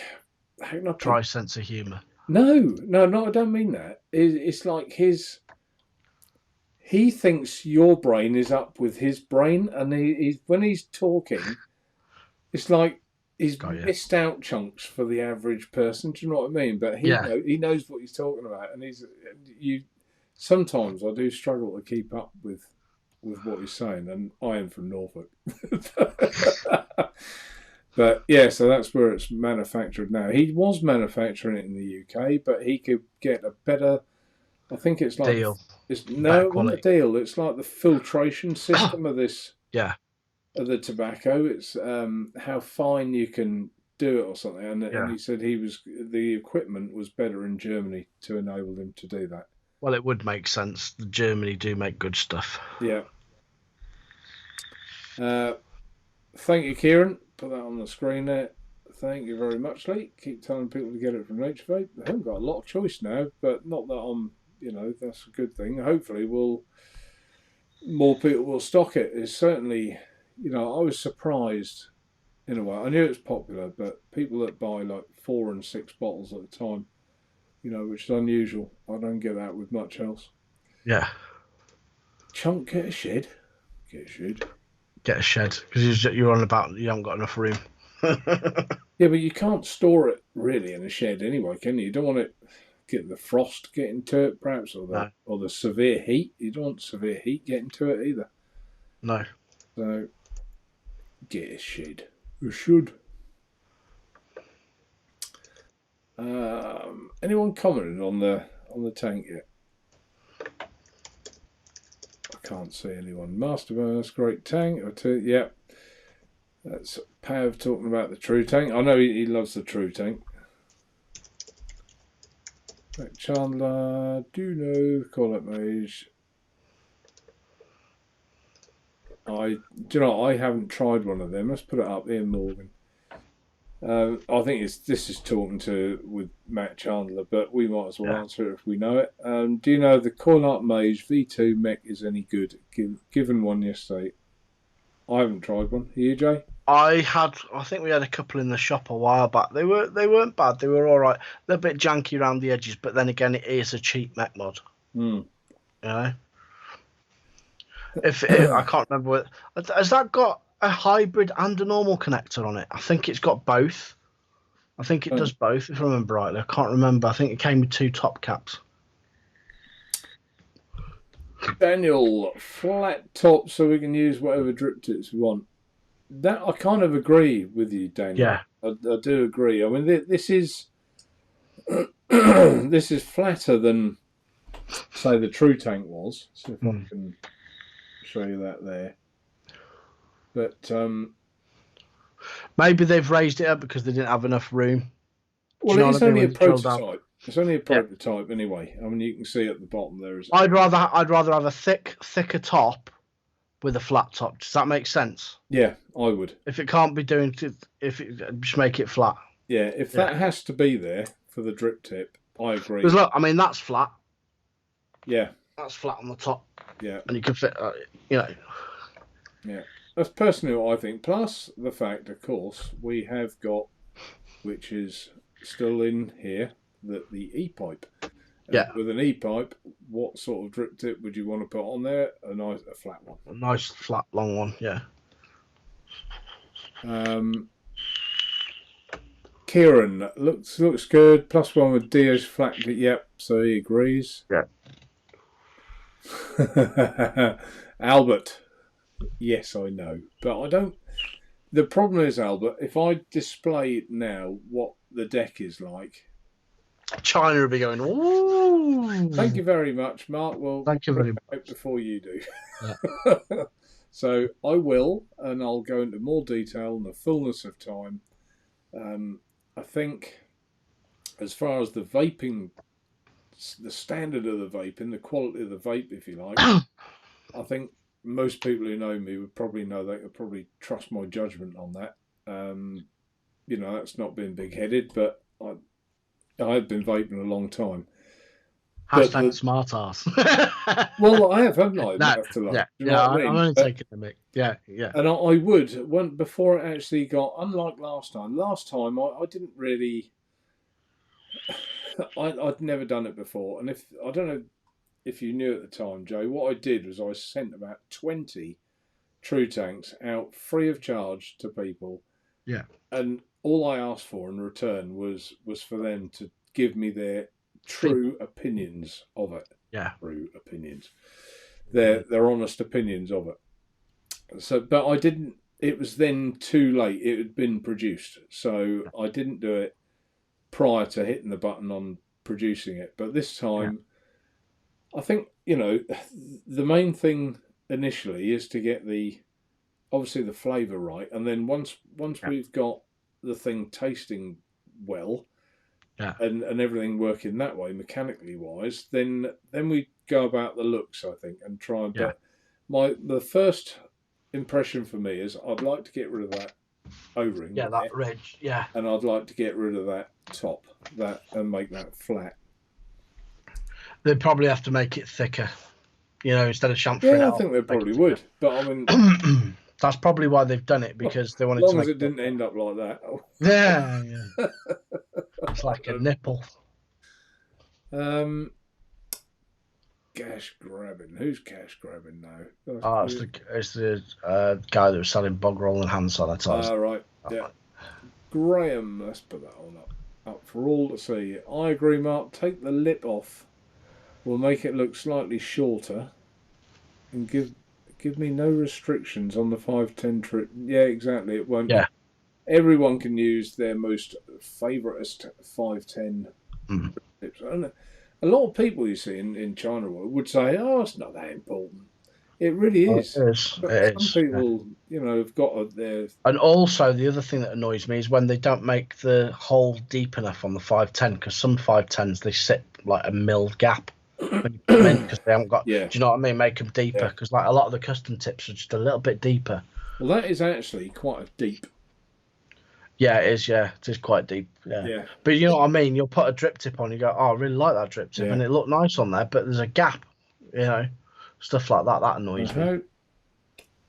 dry sense of humour. No, I don't mean that. It's like he thinks your brain is up with his brain, and when he's talking, it's like he's missed out chunks for the average person. Do you know what I mean? But he knows what he's talking about, and sometimes I do struggle to keep up with what he's saying, and I am from Norfolk. But yeah, so that's where it's manufactured now. He was manufacturing it in the UK, but he could get a better. I think it's like deal. It wasn't a deal. It's like the filtration system of this. Yeah. Of the tobacco. It's how fine you can do it or something. And he said the equipment was better in Germany to enable him to do that. Well, it would make sense. Germany do make good stuff. Yeah. Thank you, Kieran. Put that on the screen there. Thank you very much, Lee. Keep telling people to get it from Naturevape. They haven't got a lot of choice now, but not that I'm, that's a good thing. Hopefully more people will stock it. It's certainly, I was surprised in a way. I knew it was popular, but people that buy like 4 and 6 bottles at a time, which is unusual. I don't get that with much else. Yeah. Chunk, get a shed. Get a shed, because you're on about you haven't got enough room. Yeah, but you can't store it really in a shed anyway, can you? You don't want it get the frost get into it, perhaps, or the severe heat. You don't want severe heat getting to it either. No. So get a shed. You should. Anyone commented on the tank yet? I can't see anyone. Masterburst, great tank. Yeah. That's Pav talking about the True Tank. I know he loves the True Tank. Right, Chandler, do know, call it Mage. I haven't tried one of them. Let's put it up, Ian Morgan. I think this is talking with Matt Chandler, but we might as well answer it if we know it. Do you know the Coil Art Mage V2 mech is any good? Given one yesterday. I haven't tried one. You, Jay? I think we had a couple in the shop a while back. They weren't bad. They were all right. They're a bit janky around the edges, but then again, it is a cheap mech mod. Mm. I can't remember has that got a hybrid and a normal connector on it? I think it's got both. I think it does both, if I remember rightly. I can't remember. I think it came with 2 top caps. Daniel, flat top so we can use whatever drip tips we want. That I kind of agree with you, Daniel. Yeah, I do agree. I mean, this is this is flatter than, say, the True Tank was. So if I can show you that there. But Maybe they've raised it up because they didn't have enough room. Well, it's only a Drilled out? prototype. It's only a prototype anyway. I mean, you can see at the bottom there is. I'd rather have a thicker top with a flat top. Does that make sense? Yeah, I would. If it can't be doing, just make it flat. Yeah, if that has to be there for the drip tip, I agree. Because look, I mean, that's flat. Yeah. That's flat on the top. Yeah. And you can fit, you know. Yeah. That's personally what I think. Plus the fact, of course, we have got, which is still in here, the E-pipe. Yeah. With an E-pipe, what sort of drip tip would you want to put on there? A flat one. A nice flat long one, yeah. Kieran looks good. Plus one with Dio's flat. Yep, so he agrees. Yeah. Albert. Yes, I know, but I don't. The problem is, Albert, if I display now what the deck is like, China will be going, ooh. Thank you very much, Mark. Well, thank you very much. Before you do. Yeah. So I will, and I'll go into more detail in the fullness of time. I think as far as the vaping, the standard of the vaping, the quality of the vape, if you like, I think most people who know me would probably know they could probably trust my judgment on that. You know, that's not being big-headed, but I've been vaping a long time. Hashtag smart ass. Well, I have, haven't I? I'm only taking the mic. Yeah. And I would, before it actually got, unlike last time. Last time I didn't really, I'd never done it before. And I don't know if you knew at the time, Joe, what I did was I sent about 20 True Tanks out free of charge to people. Yeah. And all I asked for in return was for them to give me their true opinions of it. Yeah. True opinions. Their honest opinions of it. So, but I didn't, it was then too late. It had been produced. So I didn't do it prior to hitting the button on producing it. But this time, I think, you know, the main thing initially is to get obviously the flavour right. And then once we've got the thing tasting well, and everything working that way, mechanically wise, then we go about the looks, I think, and try and. But the first impression for me is I'd like to get rid of that O-ring. Yeah, that ridge. Yeah. And I'd like to get rid of that top, and make that flat. They'd probably have to make it thicker, you know, instead of chamfering. Yeah, I think they probably would. But I mean, that's probably why they've done it, because they wanted to. As long long as it didn't end up like that. Yeah. It's like a nipple. Cash grabbing. Who's cash grabbing now? Oh, it's the guy that was selling bog roll and hand sanitizer. Right. Yeah. Graham, let's put that on up for all to see. I agree, Mark. Take the lip off. We'll make it look slightly shorter, and give me no restrictions on the 510 trip. Yeah, exactly. It won't. Yeah. Everyone can use their most favouriteest 510 tips. And a lot of people you see in China would say, "Oh, it's not that important." It really is. It is. But some people, you know, have got their. And also, the other thing that annoys me is when they don't make the hole deep enough on the 510, because some 510s they sit like a milled gap when you put them in, because they haven't got. Yeah. Do you know what I mean? Make them deeper, because like a lot of the custom tips are just a little bit deeper. Well, that is actually quite a deep. Yeah, it is. Yeah, it is quite deep. Yeah. But you know what I mean? You'll put a drip tip on, you go, "Oh, I really like that drip tip," and it looked nice on there, but there's a gap. You know, stuff like that annoys me.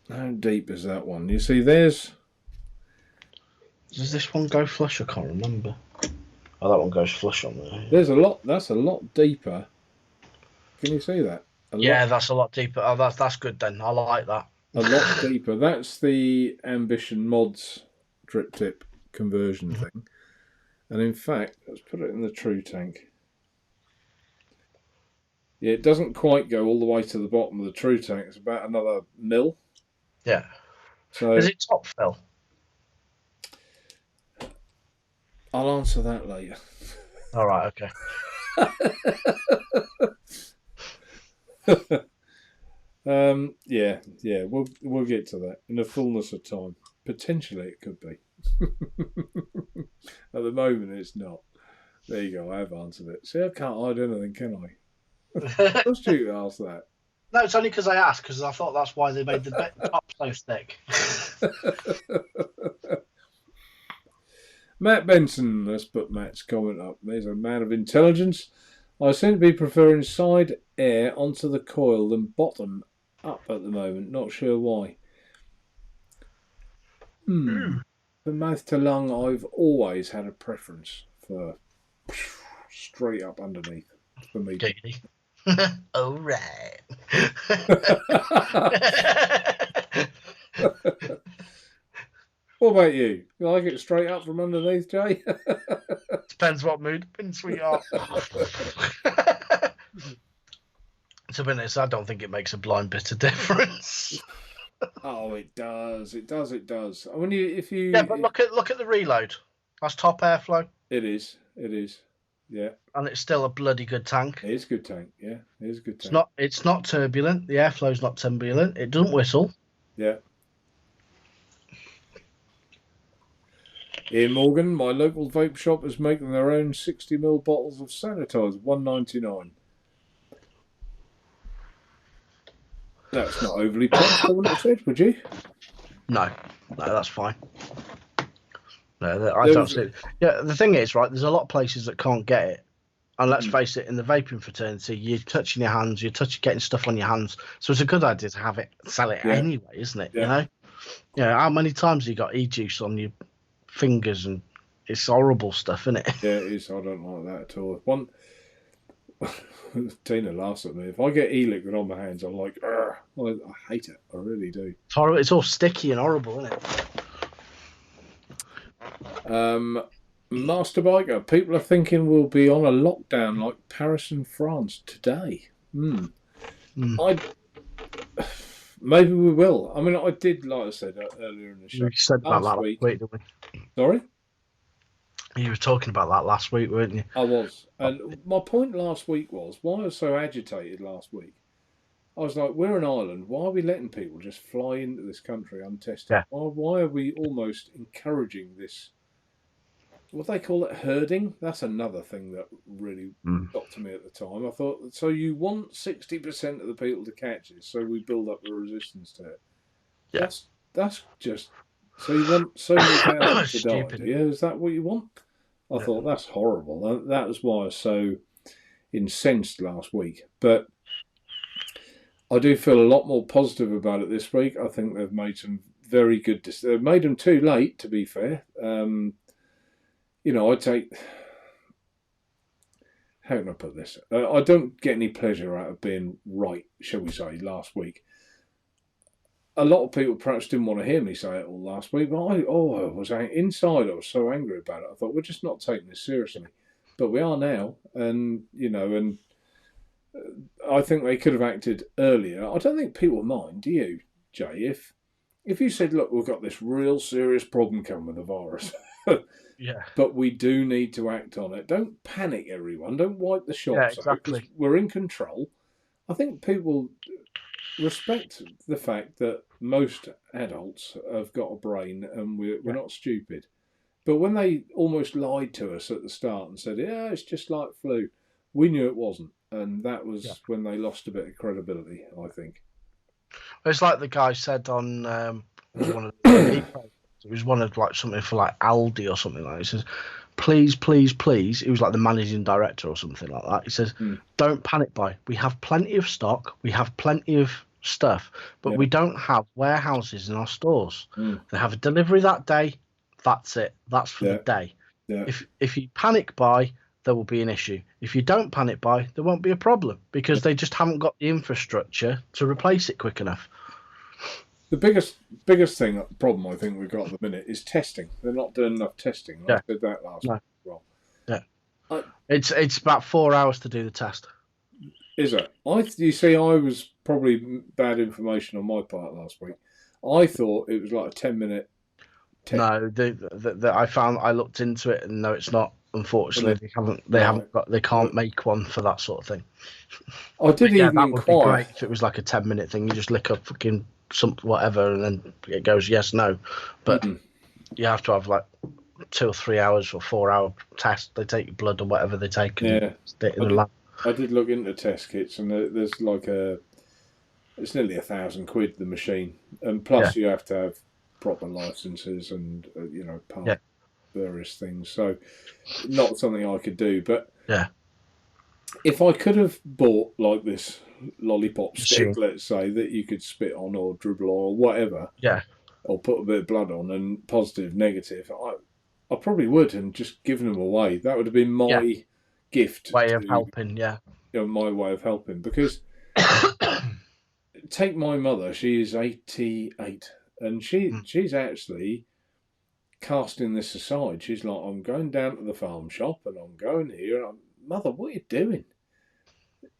How deep is that one? You see, does this one go flush? I can't remember. Oh, that one goes flush on there. There's a lot. That's a lot deeper. Can you see that? That's a lot deeper. Oh, that's good then. I like that. A lot deeper. That's the Ambition Mods drip tip conversion thing. And in fact, let's put it in the True Tank. Yeah, it doesn't quite go all the way to the bottom of the True Tank. It's about another mil. Yeah. So is it top fill? I'll answer that later. All right. Okay. Yeah. We'll get to that in the fullness of time. Potentially it could be. At the moment, it's not. There you go. I have answered it. See, I can't hide anything, can I? What's you ask that? No, it's only because I asked, because I thought that's why they made the top so thick. Matt Benson, let's put Matt's comment up. There's a man of intelligence. I seem to be preferring side air onto the coil than bottom up at the moment. Not sure why. From mouth to lung, I've always had a preference for straight up underneath for me. All right. What about you? You like it straight up from underneath, Jay? Depends what mood in, sweetheart. To be honest, I don't think it makes a blind bit of difference. Oh, it does. It does. It does. I mean, if you but look at the reload. That's top airflow. It is. It is. Yeah. And it's still a bloody good tank. It is a good tank. Yeah, it is a good tank. It's not turbulent. The airflow's not turbulent. It doesn't whistle. Yeah. Ian Morgan, my local vape shop is making their own 60ml bottles of sanitizer, $1.99. That's not overly priced, I wouldn't have said, would you? No, that's fine. No, I don't see it. Yeah, the thing is, right, there's a lot of places that can't get it. And let's face it, in the vaping fraternity, you're touching your hands, getting stuff on your hands. So it's a good idea to sell it anyway, isn't it? Yeah. You know, how many times have you got e-juice on your fingers, and it's horrible stuff, isn't it? Yeah, it is. I don't like that at all. Tina laughs at me. If I get e-liquid on my hands, I'm like, I hate it. I really do. It's horrible. It's all sticky and horrible, isn't it? Master Biker, people are thinking we'll be on a lockdown like Paris and France today. Maybe we will. I mean, I did, like I said earlier in the show. You said that last week, didn't we? Sorry? You were talking about that last week, weren't you? I was. And my point last week was, why I was so agitated last week, I was like, we're an island. Why are we letting people just fly into this country untested? Yeah. Why are we almost encouraging this, what they call it, herding? That's another thing that really got to me at the time. I thought, so you want 60% of the people to catch it, so we build up the resistance to it. Yeah. That's just, so you want so many thousands to die. Stupid. Yeah, is that what you want? I thought, that's horrible. That was why I was so incensed last week. But I do feel a lot more positive about it this week. I think they've made some very good decisions. They've made them too late, to be fair. You know, how can I put this? I don't get any pleasure out of being right, shall we say, last week. A lot of people perhaps didn't want to hear me say it all last week, but I was inside. I was so angry about it. I thought, we're just not taking this seriously, but we are now. And you know, and I think they could have acted earlier. I don't think people mind, do you, Jay? If you said, look, we've got this real serious problem coming with the virus, yeah, but we do need to act on it. Don't panic, everyone. Don't wipe the shops Yeah, exactly. out. We're in control. I think people respect the fact that most adults have got a brain and we're not stupid. But when they almost lied to us at the start and said, yeah, it's just like flu, we knew it wasn't. And that was when they lost a bit of credibility, I think. It's like the guy said on one of the it was one of like something for like Aldi or something like that. He says, please, please, please. He was like the managing director or something like that. He says, don't panic buy. We have plenty of stock. We have plenty of stuff, but we don't have warehouses in our stores. They have a delivery that day. That's it. That's for the day. Yeah. If you panic buy, there will be an issue. If you don't panic buy, there won't be a problem because they just haven't got the infrastructure to replace it quick enough. The biggest problem I think we've got at the minute is testing. They're not doing enough testing. I said that last week as well. Yeah. It's about 4 hours to do the test. Is it? You see, I was probably bad information on my part last week. I thought it was like a 10-minute test. No, I looked into it and no, it's not. Unfortunately, they can't make one for that sort of thing. I did even that would be inquire. great if it was like a 10-minute thing. You just lick a fucking some whatever, and then it goes yes, no. But you have to have like 2 or 3 hours or 4 hour test. They take your blood or whatever they take and stick it in the lab. I did look into test kits, and there's like it's nearly £1,000 the machine, and plus you have to have proper licenses and pass various things. So not something I could do, but if I could have bought like this lollipop stick, let's say, that you could spit on or dribble or whatever, or put a bit of blood on, and positive, negative, I probably would, and just given them away. That would have been my gift. Way of helping, my way of helping. Because take my mother, she is 88, and she's actually casting this aside. She's like, I'm going down to the farm shop, and I'm going here. Mother, what are you doing?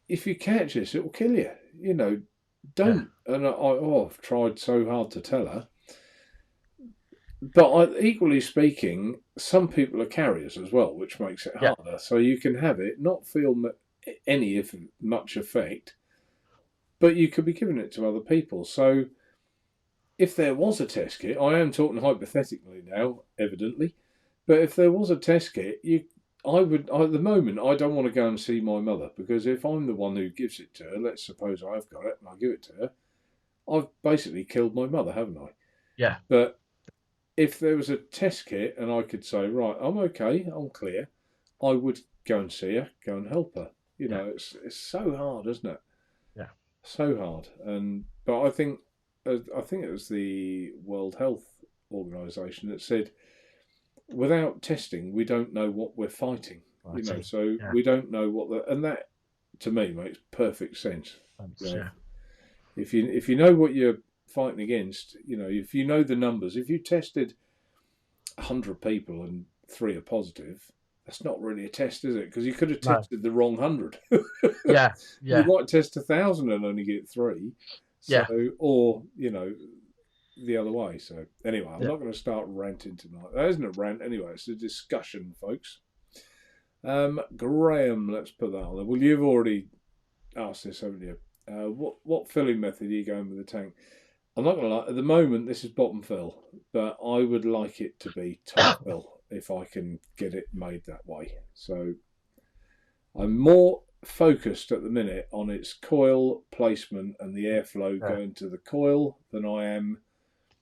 If you catch this, it will kill you. Don't. And I've tried so hard to tell her. But equally speaking, some people are carriers as well, which makes it harder. So you can have it, not feel any if much effect, but you could be giving it to other people. So if there was a test kit, I am talking hypothetically now, evidently, but if there was a test kit, I would, at the moment, I don't want to go and see my mother, because if I'm the one who gives it to her, let's suppose I've got it and I give it to her, I've basically killed my mother, haven't I? Yeah. But if there was a test kit and I could say, right, I'm okay, I'm clear, I would go and see her, go and help her. It's so hard, isn't it? Yeah. So hard. But I think it was the World Health Organization that said, without testing, we don't know what we're fighting. We don't know what and that, to me, makes perfect sense. If you know what you're fighting against, if you know the numbers, if you tested 100 people and 3 are positive, that's not really a test, is it? Because you could have tested the wrong 100. You might test 1,000 and only get 3. Or the other way. So anyway, I'm not going to start ranting tonight. That isn't a rant anyway. It's a discussion, folks. Graham, let's put that on there. Well, you've already asked this, haven't you? What filling method are you going with the tank? I'm not going to lie. At the moment, this is bottom fill, but I would like it to be top fill if I can get it made that way. So I'm more focused at the minute on its coil placement and the airflow going to the coil than I am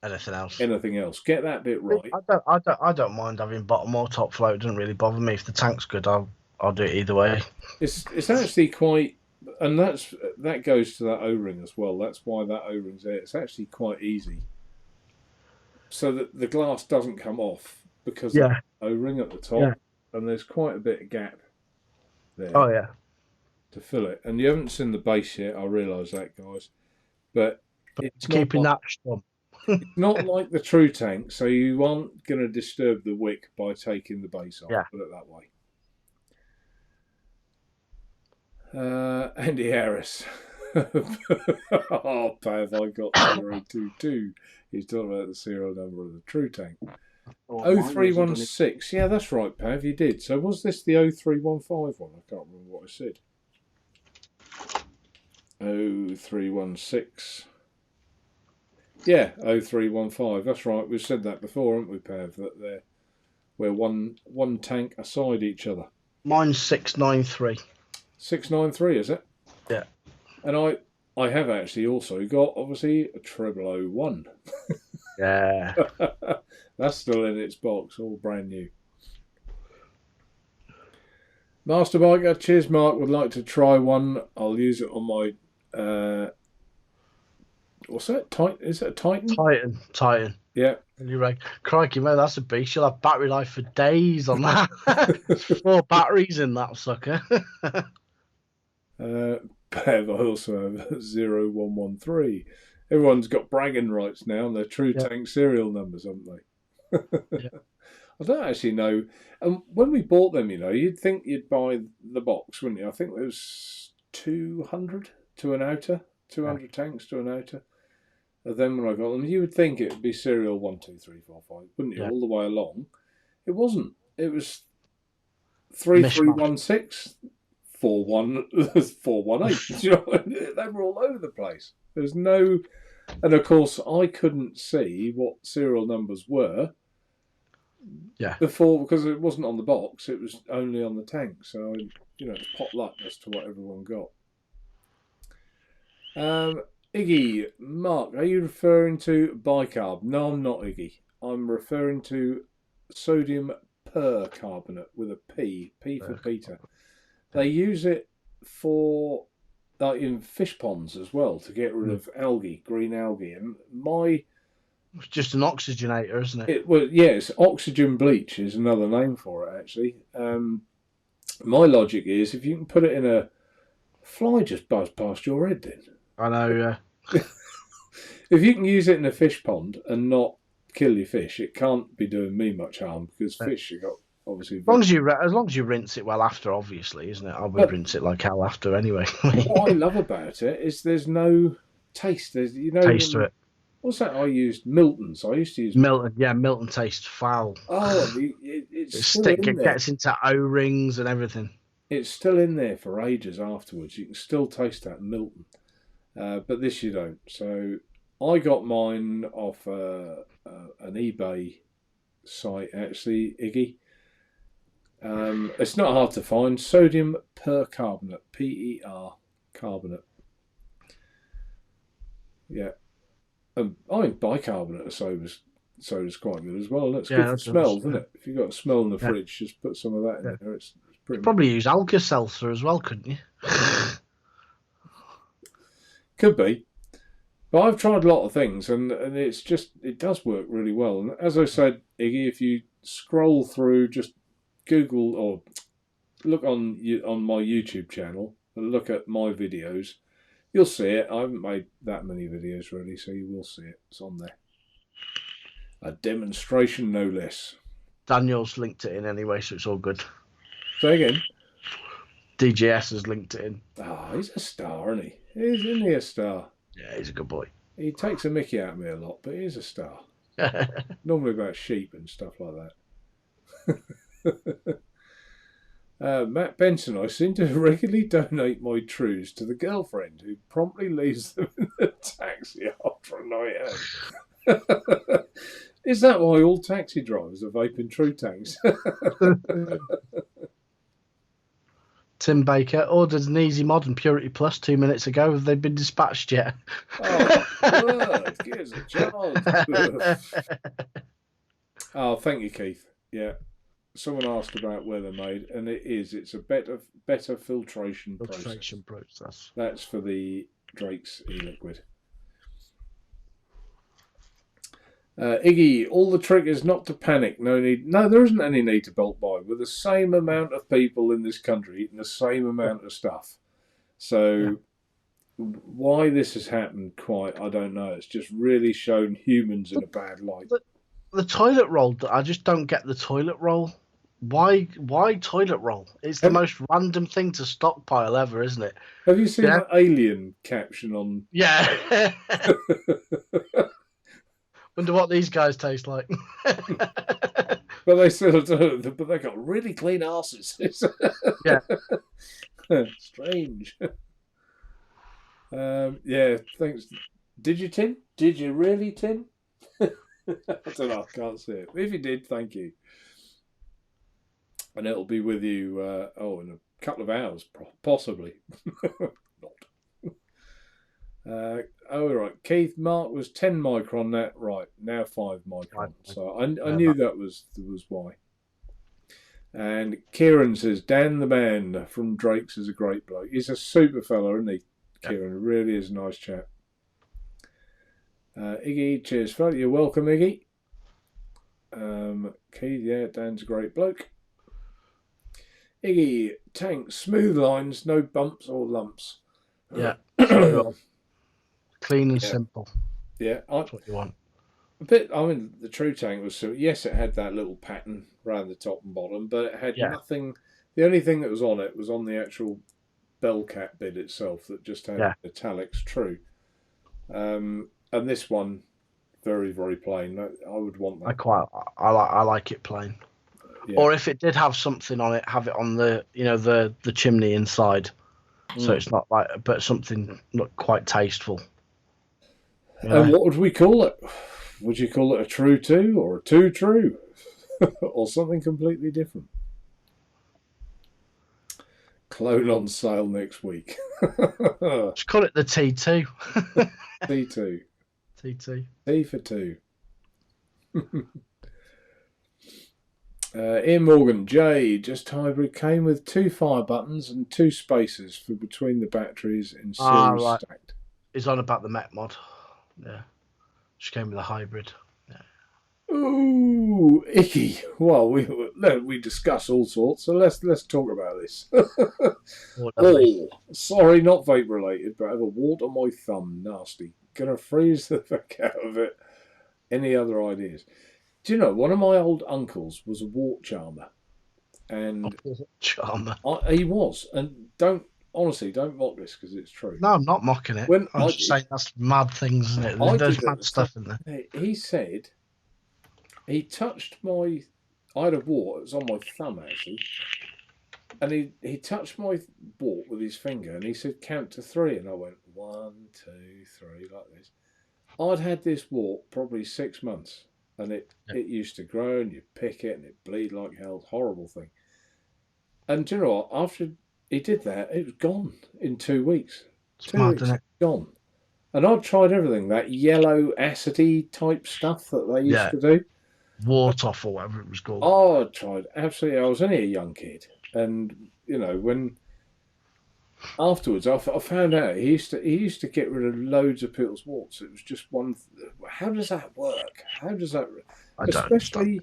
anything else. Get that bit right. I don't mind having bottom or top flow. It doesn't really bother me. If the tank's good, I'll do it either way. It's actually quite, and that goes to that O-ring as well. That's why that O-ring's there. It's actually quite easy, so that the glass doesn't come off because of the O-ring at the top, and there's quite a bit of gap there. Oh yeah. To fill it, and you haven't seen the base yet. I realise that, guys, but it's keeping that strong. It's not like the true tank, so you aren't going to disturb the wick by taking the base off. Put it that way. Andy Harris. Oh, Pav, I got 022. He's talking about the serial number of the true tank. 0316. Yeah, that's right, Pav. You did. So was this the 0315 one? I can't remember what I said. 0316. Yeah, 0315. That's right. We've said that before, haven't we, Pav? That we're one tank aside each other. Mine's 693. 693, is it? Yeah. And I have actually also got, obviously, a 0001. Yeah. That's still in its box, all brand new. Master Biker, cheers, Mark. Would like to try one. I'll use it on my. What's that? Is it a Titan? Titan. Yeah. And you're like, crikey, man, that's a beast. You'll have battery life for days on that. 4 batteries in that sucker. Bev, I also have 0113. Everyone's got bragging rights now on their true tank serial numbers, haven't they? I don't actually know. And when we bought them, you'd think you'd buy the box, wouldn't you? I think there was 200 to an outer, 200 tanks to an outer. And then when I got them, you would think it would be serial 1, 2, 3, 4, 5, wouldn't you? All the way along. It wasn't. It was 3316, 418. You know, they were all over the place. There's no And of course, I couldn't see what serial numbers were. Yeah. Before, because it wasn't on the box, it was only on the tank. So, it's pot luck as to what everyone got. Iggy, Mark, are you referring to bicarb? No, I'm not, Iggy. I'm referring to sodium percarbonate with a P for Peter. They use it for in fish ponds as well to get rid of algae, green algae. And it's just an oxygenator, isn't it? Yes, oxygen bleach is another name for it, actually. My logic is if you can put it in a fly, just buzz past your head then. I know, yeah. If you can use it in a fish pond and not kill your fish, it can't be doing me much harm because fish have got obviously. As long as you rinse it well after, obviously, isn't it? I would rinse it like hell after anyway. What I love about it is there's no taste. There's taste to it. What's that? I used Milton's. I used to use Milton. Yeah, Milton tastes foul. Oh, it gets into O-rings and everything. It's still in there for ages afterwards. You can still taste that Milton, but this you don't. So I got mine off an eBay site, actually, Iggy. It's not hard to find. Sodium percarbonate, PER carbonate. Yeah. I think bicarbonate of soda's quite good as well. It's good for smells, isn't it? If you've got a smell in the fridge, just put some of that in there. It's pretty. You'd probably use Alka-Seltzer as well, couldn't you? Could be. But I've tried a lot of things, and it does work really well. And as I said, Iggy, if you scroll through, just Google or look on my YouTube channel and look at my videos, you'll see it. I haven't made that many videos really, so you will see it. It's on there. A demonstration, no less. Daniel's linked it in anyway, so it's all good. Say again. DGS has linked it in. Ah, he's a star, isn't he? Isn't he a star? Yeah, he's a good boy. He takes a mickey out of me a lot, but he's a star. Normally about sheep and stuff like that. Matt Benson, I seem to regularly donate my trues to the girlfriend who promptly leaves them in the taxi after a night out. Is that why all taxi drivers are vaping true tanks? Tim Baker ordered an Easy Mod and Purity Plus 2 minutes ago. Have they been dispatched yet? Oh, good. Give us a chance. Oh, thank you, Keith. Yeah. Someone asked about where they're made, and it's a better filtration process. That's for the Drake's e-liquid. Iggy, all the trick is not to panic. No, there isn't any need to bulk buy. With the same amount of people in this country eating the same amount of stuff. So why this has happened, I don't know. It's just really shown humans in a bad light. The toilet roll, I just don't get the toilet roll. Why toilet roll? It's the most random thing to stockpile ever, isn't it? Have you seen that alien caption on? Yeah. Wonder what these guys taste like. But they still do. But they got really clean asses. Yeah. Strange. Yeah. Thanks. Did you, Tim? Did you really, Tim? I don't know. I can't see it. If you did, thank you. And it'll be with you. In a couple of hours, possibly. Not. Right. Keith, Mark was 10 micron. That right now 5 micron. So I knew that was why. And Kieran says Dan the man from Drake's is a great bloke. He's a super fella, isn't he? Kieran really is a nice chap. Iggy, cheers, fella. You're welcome, Iggy. Keith, yeah, Dan's a great bloke. Iggy, tank, smooth lines, no bumps or lumps. Yeah. Clean and simple. Yeah. That's what you want. The True Tank was yes, it had that little pattern around the top and bottom, but it had nothing. The only thing that was on it was on the actual bell cap bit itself that just had metallics True. And this one, very, very plain. I would want that. I like it plain. Yeah. Or if it did have something on it, have it on the the chimney inside, so it's not but something not quite tasteful. And what would we call it? Would you call it a true two or a two true? Or something completely different? Clone on sale next week. Just call it the T2. T2. T2. T for two. Ian Morgan, J, just hybrid, came with 2 fire buttons and 2 spaces for between the batteries in series stacked. He's on about the Met mod. Yeah. She came with a hybrid. Yeah. Ooh, icky. Well, we discuss all sorts, so let's talk about this. Sorry, not vape related, but I have a wart on my thumb. Nasty. Gonna freeze the fuck out of it. Any other ideas? Do you know, one of my old uncles was a wart charmer. And charmer. He was. And honestly, don't mock this because it's true. No, I'm not mocking it. I'm just saying that's mad things, isn't it? There's mad stuff in there. He said he touched I had a wart, it was on my thumb actually. And he touched my wart with his finger and he said, count to 3. And I went, 1, 2, 3, like this. I'd had this wart probably 6 months. And it used to grow and you pick it and it bleed like hell. Horrible thing. And do you know what? After he did that, it was gone in 2 weeks. It's mad, isn't it? Gone. And I'd tried everything, that yellow acidy type stuff that they used to do. Wart off or whatever it was called. Oh, I tried. Absolutely. I was only a young kid. And, you know, when afterwards I found out he used to get rid of loads of people's warts. It was just one. How does that work? How does that? Especially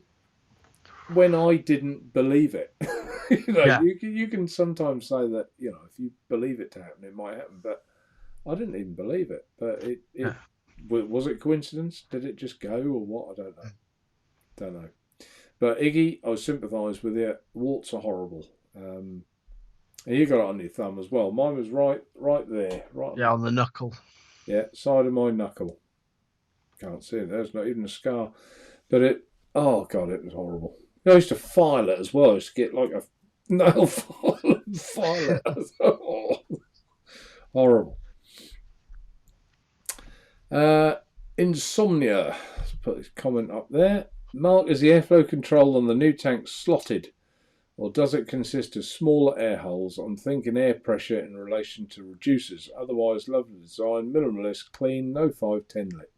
when I didn't believe it. You know, you can sometimes say that, you know, if you believe it to happen, it might happen. But I didn't even believe it. But was it coincidence? Did it just go or what? I don't know. But Iggy, I sympathise with you. Warts are horrible. And you got it on your thumb as well. Mine was right there. Right. Yeah, on the knuckle. Yeah, side of my knuckle. Can't see it. There's not even a scar. But oh God, it was horrible. I used to file it as well. I used to get like a nail file and file it. Oh, horrible. Insomnia. Let's put this comment up there. Mark, is the airflow control on the new tank slotted? Or does it consist of smaller air holes? I'm thinking air pressure in relation to reducers. Otherwise, lovely design, minimalist, clean, no 510 lip.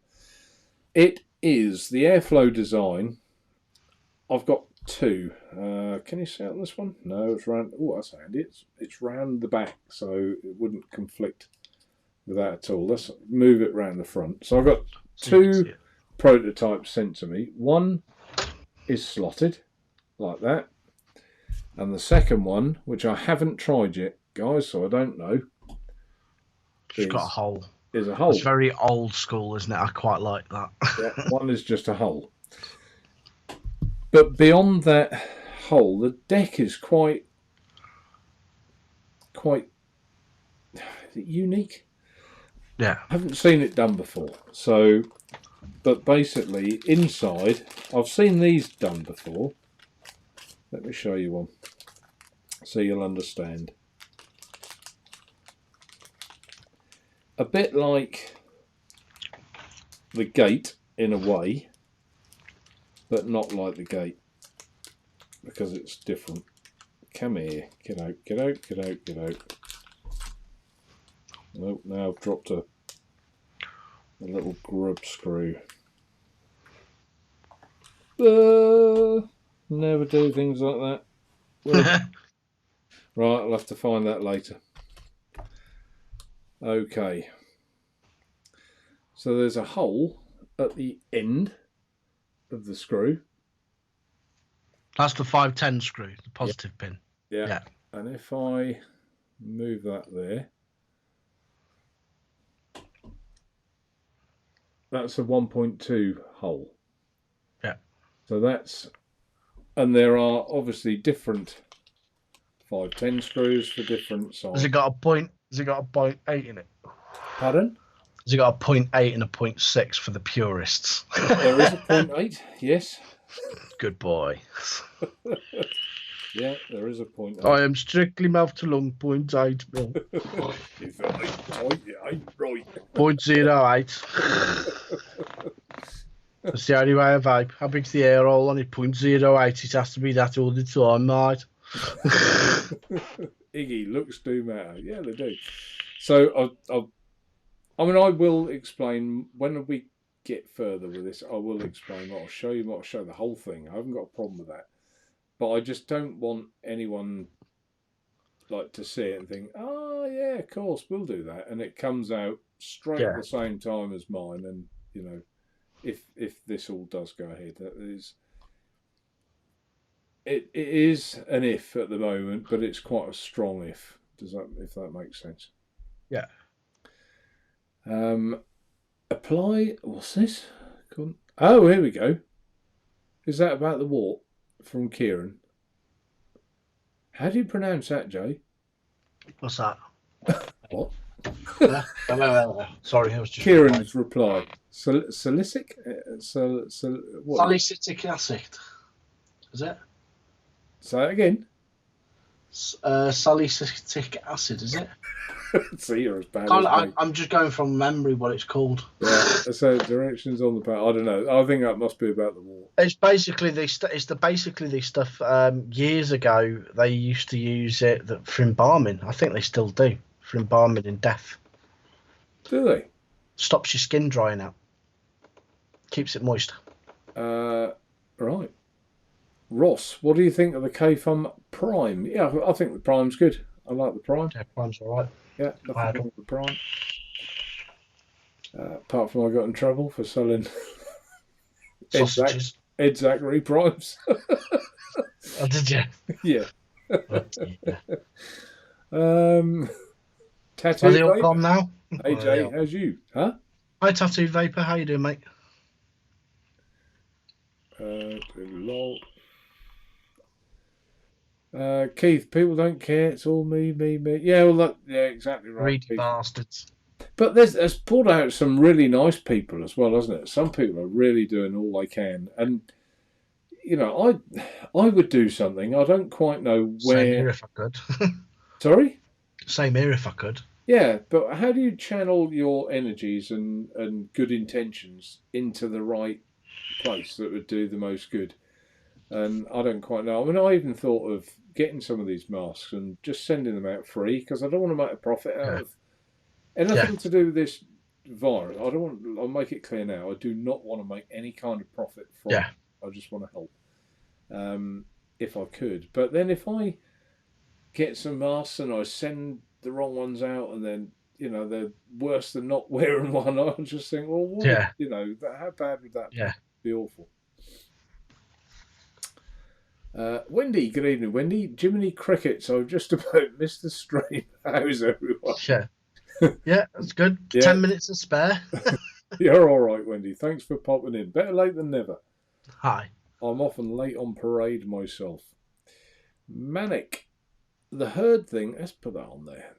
It is the airflow design. I've got 2. Can you see it on this one? No, it's round. Oh, that's handy. It's round the back, so it wouldn't conflict with that at all. Let's move it round the front. So I've got 2 prototypes sent to me. One is slotted like that. And the second one, which I haven't tried yet, guys, so I don't know. It's got a hole. Is a hole. It's very old school, isn't it? I quite like that. Yeah, one is just a hole. But beyond that hole, the deck is quite unique. Yeah. I haven't seen it done before. So, but basically, inside, I've seen these done before. Let me show you one, so you'll understand. A bit like the gate in a way, but not like the gate, because it's different. Come here, get out, get out, get out, get out. Nope, now I've dropped a little grub screw. Never do things like that. Well, right, I'll have to find that later. Okay. So there's a hole at the end of the screw. That's the 510 screw, the positive pin. Yeah. And if I move that there, that's a 1.2 hole. Yeah. So that's... And there are obviously different 510 screws for different sizes. Has it got a point? Has it got a 0.8 in it? Pardon? Has it got a 0.8 and a 0.6 for the purists? There is a 0.8, yes. Good boy. Yeah, there is a point. I am strictly mouth to lung, 0.8 mil. If it ain't tight, it ain't right. 0.08. That's the only way I vape. How big's the air hole on it? 0.08. It has to be that all the time, mate. Iggy, looks do matter. Yeah, they do. So I mean, I will explain when we get further with this. I will explain what I'll show you. What I'll show the whole thing. I haven't got a problem with that, but I just don't want anyone like to see it and think, "Oh yeah, of course we'll do that," and it comes out straight at the same time as mine. And you know, if this all does go ahead, that is. It is an if at the moment, but it's quite a strong if. If that makes sense? Yeah. Apply. What's this? Oh, here we go. Is that about the wart from Kieran? How do you pronounce that, Jay? What's that? What? Sorry, I was just. Kieran's reply. Salicylic. Salicylic acid. Is it? Say it again. Salicylic acid, is it? See, you're as bad as me. I'm just going from memory what it's called. Yeah, so directions on the pack. I don't know. I think that must be about the wart. It's basically this. Basically this stuff. Years ago, they used to use it for embalming. I think they still do for embalming in death. Do they? Stops your skin drying out. Keeps it moist. Right. Ross, what do you think of the K-Fum Prime? Yeah, I think the Prime's good. I like the Prime. Yeah, Prime's all right. Yeah, nothing wrong with the Prime. Apart from I got in trouble for selling sausages. Ed Zachary Primes. Oh, did you? Yeah. Tattoo Are they all Vapor? gone now? Hey Jay, how's you? Huh? Hi, Tattoo Vapor. How you doing, mate? Lol. Keith, people don't care. It's all me. Yeah, well, yeah, exactly right. Greedy Keith. bastards. But there's pulled out some really nice people as well, hasn't it? Some people are really doing all they can, and you know, I would do something. I don't quite know where. Same here if I could. Sorry. Same here if I could. Yeah, but how do you channel your energies and good intentions into the right place that would do the most good? And I don't quite know. I mean, I even thought of getting some of these masks and just sending them out free because I don't want to make a profit out of anything to do with this virus. I'll make it clear now. I do not want to make any kind of profit from it. I just want to help if I could. But then if I get some masks and I send the wrong ones out and then, you know, they're worse than not wearing one, I just think, well, what, you know, how bad would that be? Awful. Wendy, good evening, Wendy. Jiminy Crickets, I've just about missed the stream. How's everyone? Yeah, that's good. 10 minutes to spare. You're all right, Wendy. Thanks for popping in. Better late than never. Hi. I'm often late on parade myself. Manic. The herd thing, let's put that on there.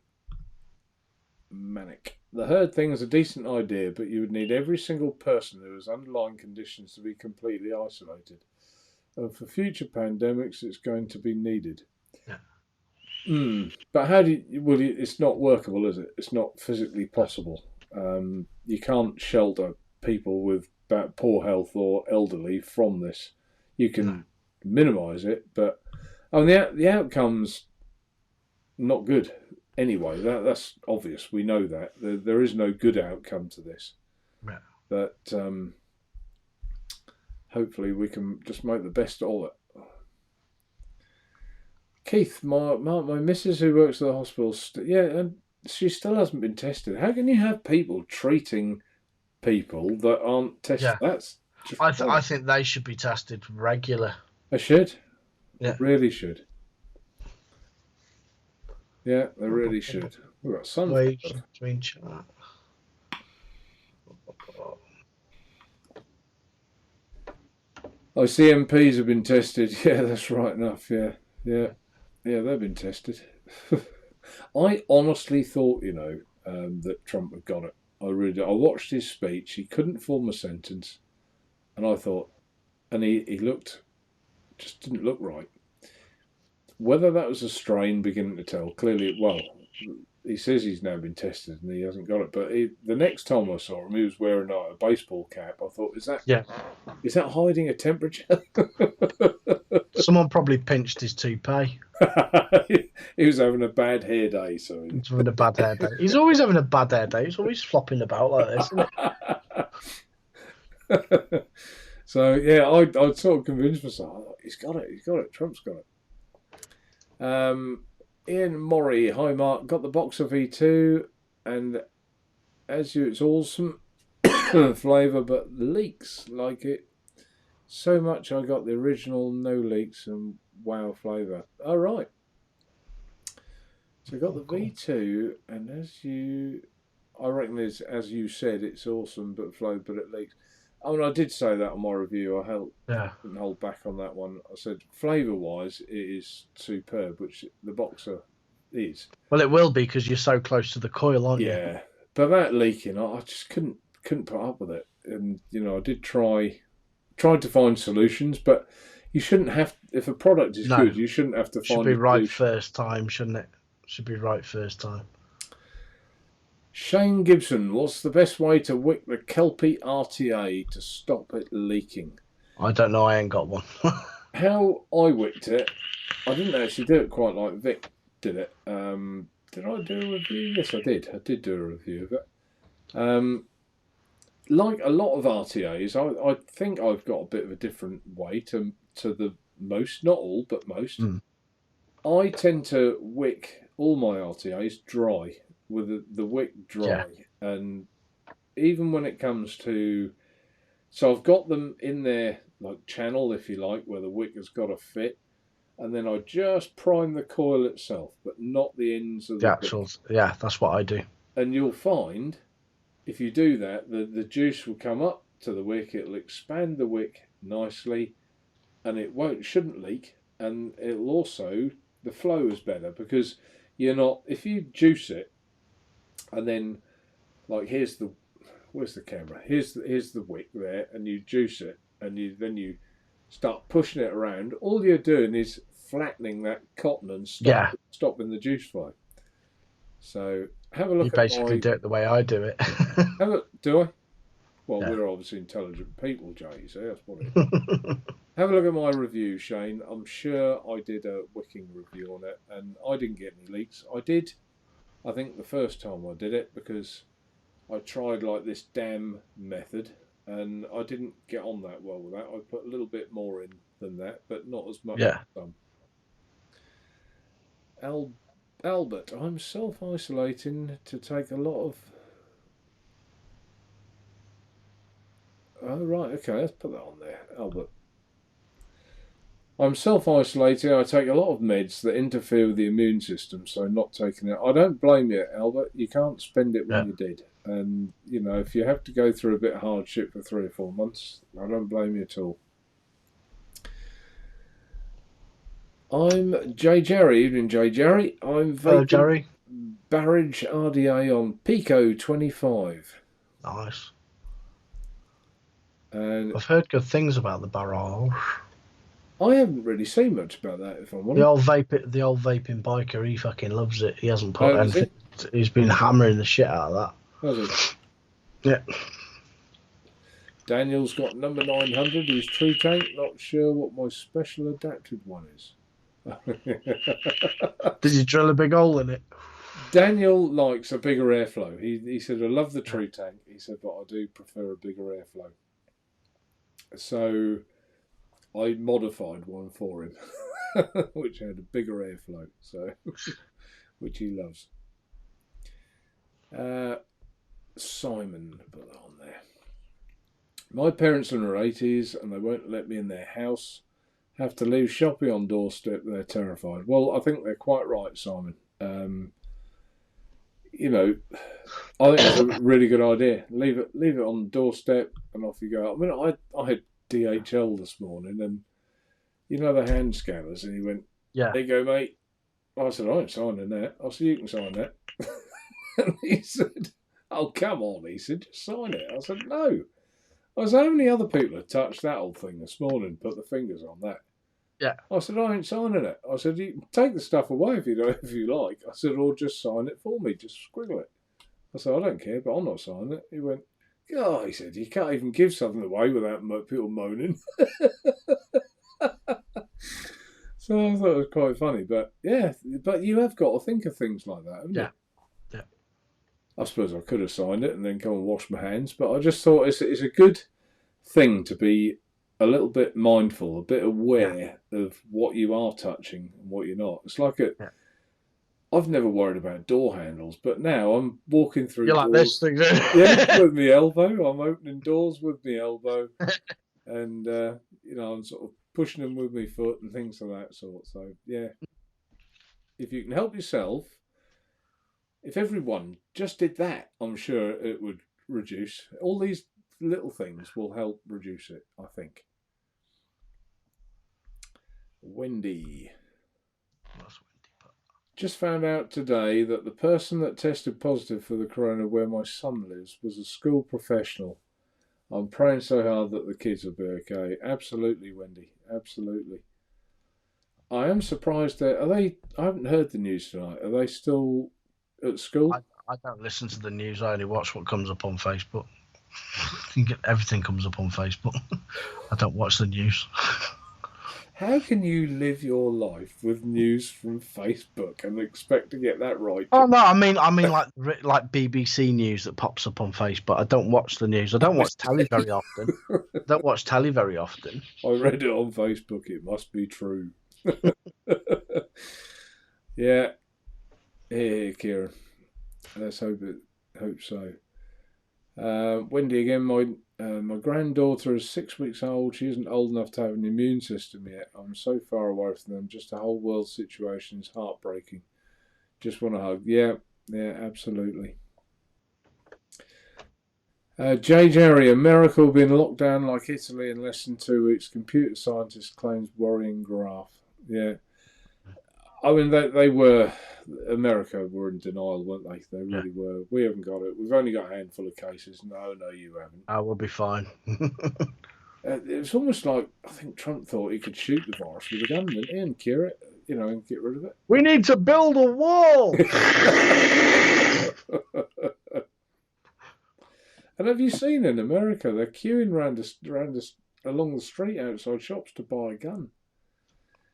Manic. The herd thing is a decent idea, but you would need every single person who has underlying conditions to be completely isolated. And for future pandemics, it's going to be needed. But how do you, well, it's not workable, is it? It's not physically possible. You can't shelter people with poor health or elderly from this. You can minimise it, but the outcome's not good anyway. That's obvious. We know that. There is no good outcome to this. But hopefully we can just make the best of it. Keith, my missus who works at the hospital, and she still hasn't been tested. How can you have people treating people that aren't tested? That's just I think they should be tested regular. They should. Yeah. They really should. Yeah, they really should. We've got some. Between chat. Oh, CMPs have been tested. Yeah, that's right enough. Yeah, they've been tested. I honestly thought, that Trump had got it. I watched his speech. He couldn't form a sentence, and I thought, and he just didn't look right. Whether that was a strain, beginning to tell. Clearly, well, he says he's now been tested and he hasn't got it. But the next time I saw him, he was wearing like a baseball cap. I thought, is that hiding a temperature? Someone probably pinched his toupee. He was having a bad hair day, so He's having a bad hair day. He's always having a bad hair day. He's always flopping about like this, isn't it? So yeah, I'd sort of convinced myself, he's got it, Trump's got it. Ian Morrie, hi Mark, got the Boxer V2, and as you, it's awesome flavour, but leaks like it so much. I got the original, no leaks, and wow flavour. All right. So I got the V2, and I reckon there's, as you said, it's awesome, but it leaks. I mean, I did say that on my review. Didn't hold back on that one. I said, flavour-wise, it is superb, which the Boxer is. Well, it will be because you're so close to the coil, aren't you? Yeah, but that leaking, I just couldn't put up with it. And I did tried to find solutions, but you shouldn't have. If a product is good, you shouldn't have to find. Should be right first time, shouldn't it? Should be right first time. Shane Gibson, what's the best way to wick the Kelpie RTA to stop it leaking? I don't know. I ain't got one. How I wicked it, I didn't actually do it quite like Vic did it. Did I do a review? Yes, I did. I did do a review of it. Like a lot of RTAs, I think I've got a bit of a different way to the most, not all, but most. I tend to wick all my RTAs dry, with the wick dry. And even when it comes to... So I've got them in their like channel, if you like, where the wick has got to fit. And then I just prime the coil itself, but not the ends of the actuals. Yeah, that's what I do. And you'll find, if you do that, the juice will come up to the wick, it'll expand the wick nicely, and it shouldn't leak, and it'll also, the flow is better, because you're not, if you juice it, and then, like, where's the camera? Here's the wick there, and you juice it, and then you start pushing it around, all you're doing is flattening that cotton and stopping the juice flow. So have a look. You basically do it the way I do it. Do I? Well, we're obviously intelligent people, Jay, so that's what it is. Have a look at my review, Shane. I'm sure I did a wicking review on it, and I didn't get any leaks. I did, I think, the first time I did it, because I tried like this dam method, and I didn't get on that well with that. I put a little bit more in than that, but not as much as some. Albert, I'm self-isolating to take a lot of... Oh, right, okay, let's put that on there, Albert. I'm self-isolating. I take a lot of meds that interfere with the immune system, so not taking it. I don't blame you, Albert. You can't spend it when you did. And, if you have to go through a bit of hardship for 3 or 4 months, I don't blame you at all. I'm J. Jerry. Evening, J. Jerry. I'm vaping Jerry. Barrage RDA on Pico 25. Nice. And I've heard good things about the barrage. I haven't really seen much about that, if I'm honest. The old vaping biker, he fucking loves it. He hasn't put anything. He's been hammering the shit out of that. Has he? Yeah. Daniel's got number 900. His true tank. Not sure what my special adapted one is. Did you drill a big hole in it? Daniel likes a bigger airflow. He said, I love the true tank. He said, but I do prefer a bigger airflow. So I modified one for him, which had a bigger airflow, so which he loves. Simon, put that on there. My parents are in their 80s and they won't let me in their house. Have to leave shopping on doorstep. They're terrified. Well, I think they're quite right, Simon. I think it's a really good idea. Leave it on the doorstep and off you go. I mean, I had DHL this morning, and the hand scanners, and he went, there you go, mate. I said, I ain't signing that. I said, you can sign that. And he said, oh, come on. He said, just sign it. I said, no. I said, how many other people have touched that old thing this morning, put the fingers on that? Yeah. I said, I ain't signing it. I said, you can take the stuff away if you like. I said, or just sign it for me. Just scribble it. I said, I don't care, but I'm not signing it. He went, oh, he said, you can't even give something away without people moaning. So I thought it was quite funny. But yeah, but you have got to think of things like that, haven't you? Yeah. I suppose I could have signed it and then come and wash my hands, but I just thought it's a good thing to be a little bit mindful, a bit aware of what you are touching and what you're not. It's like I've never worried about door handles, but now I'm walking through You're doors. like this thing. Yeah, with my elbow. I'm opening doors with my elbow. And, I'm sort of pushing them with my foot and things of that sort. So, yeah. If you can help yourself, if everyone just did that, I'm sure it would reduce. All these little things will help reduce it, I think. Wendy. Just found out today that the person that tested positive for the corona where my son lives was a school professional. I'm praying so hard that the kids will be okay. Absolutely, Wendy. Absolutely. I am surprised that I haven't heard the news tonight. Are they still at school? I don't listen to the news. I only watch what comes up on Facebook. Everything comes up on Facebook. I don't watch the news. How can you live your life with news from Facebook and expect to get that right? Oh no, I mean like BBC News that pops up on Facebook. I don't watch the news. I don't watch telly very often. I read it on Facebook. It must be true. Yeah. Here, Kieran. Let's hope so. Wendy again. My granddaughter is 6 weeks old. She isn't old enough to have an immune system yet. I'm so far away from them. Just the whole world situation is heartbreaking. Just want to hug. Yeah, absolutely. Jerry, America will be in lockdown like Italy in less than 2 weeks. Computer scientist claims worrying graph. Yeah. I mean, they were... America were in denial, weren't they? They really were. We haven't got it. We've only got a handful of cases. No, you haven't. I will be fine. It was almost like, I think Trump thought he could shoot the virus with a gun, didn't he, and cure it, and get rid of it. We need to build a wall! And have you seen in America, they're queuing along the street outside shops to buy a gun.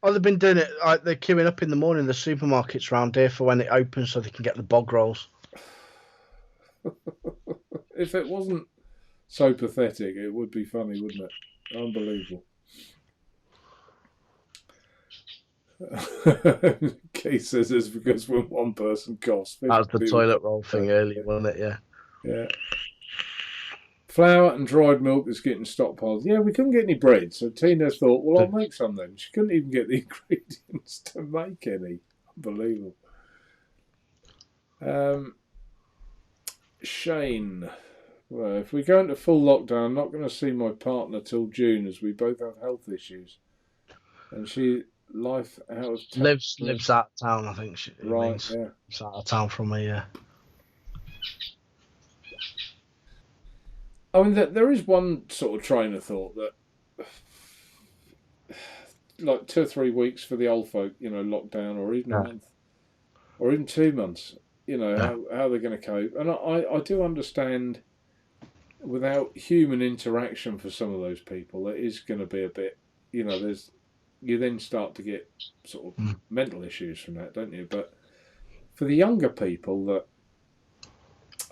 Oh, they've been doing it. They're queuing up in the morning in the supermarkets around here for when it opens so they can get the bog rolls. If it wasn't so pathetic, it would be funny, wouldn't it? Unbelievable. Keith says it's because when one person coughs... That was the toilet roll thing earlier, wasn't it? Yeah. Yeah. Flour and dried milk is getting stockpiled. Yeah, we couldn't get any bread, so Tina thought, well, I'll make some then. She couldn't even get the ingredients to make any. Unbelievable. Shane. Well, if we go into full lockdown, I'm not going to see my partner till June as we both have health issues. And she lives out of town. Lives out of town, I think. Right, yeah. Lives out of town from me, yeah. I mean, there is one sort of train of thought that, like 2 or 3 weeks for the old folk, lockdown, or even a month, or even 2 months, how they're going to cope. And I do understand, without human interaction for some of those people, it is going to be a bit, you then start to get sort of mental issues from that, don't you? But for the younger people, that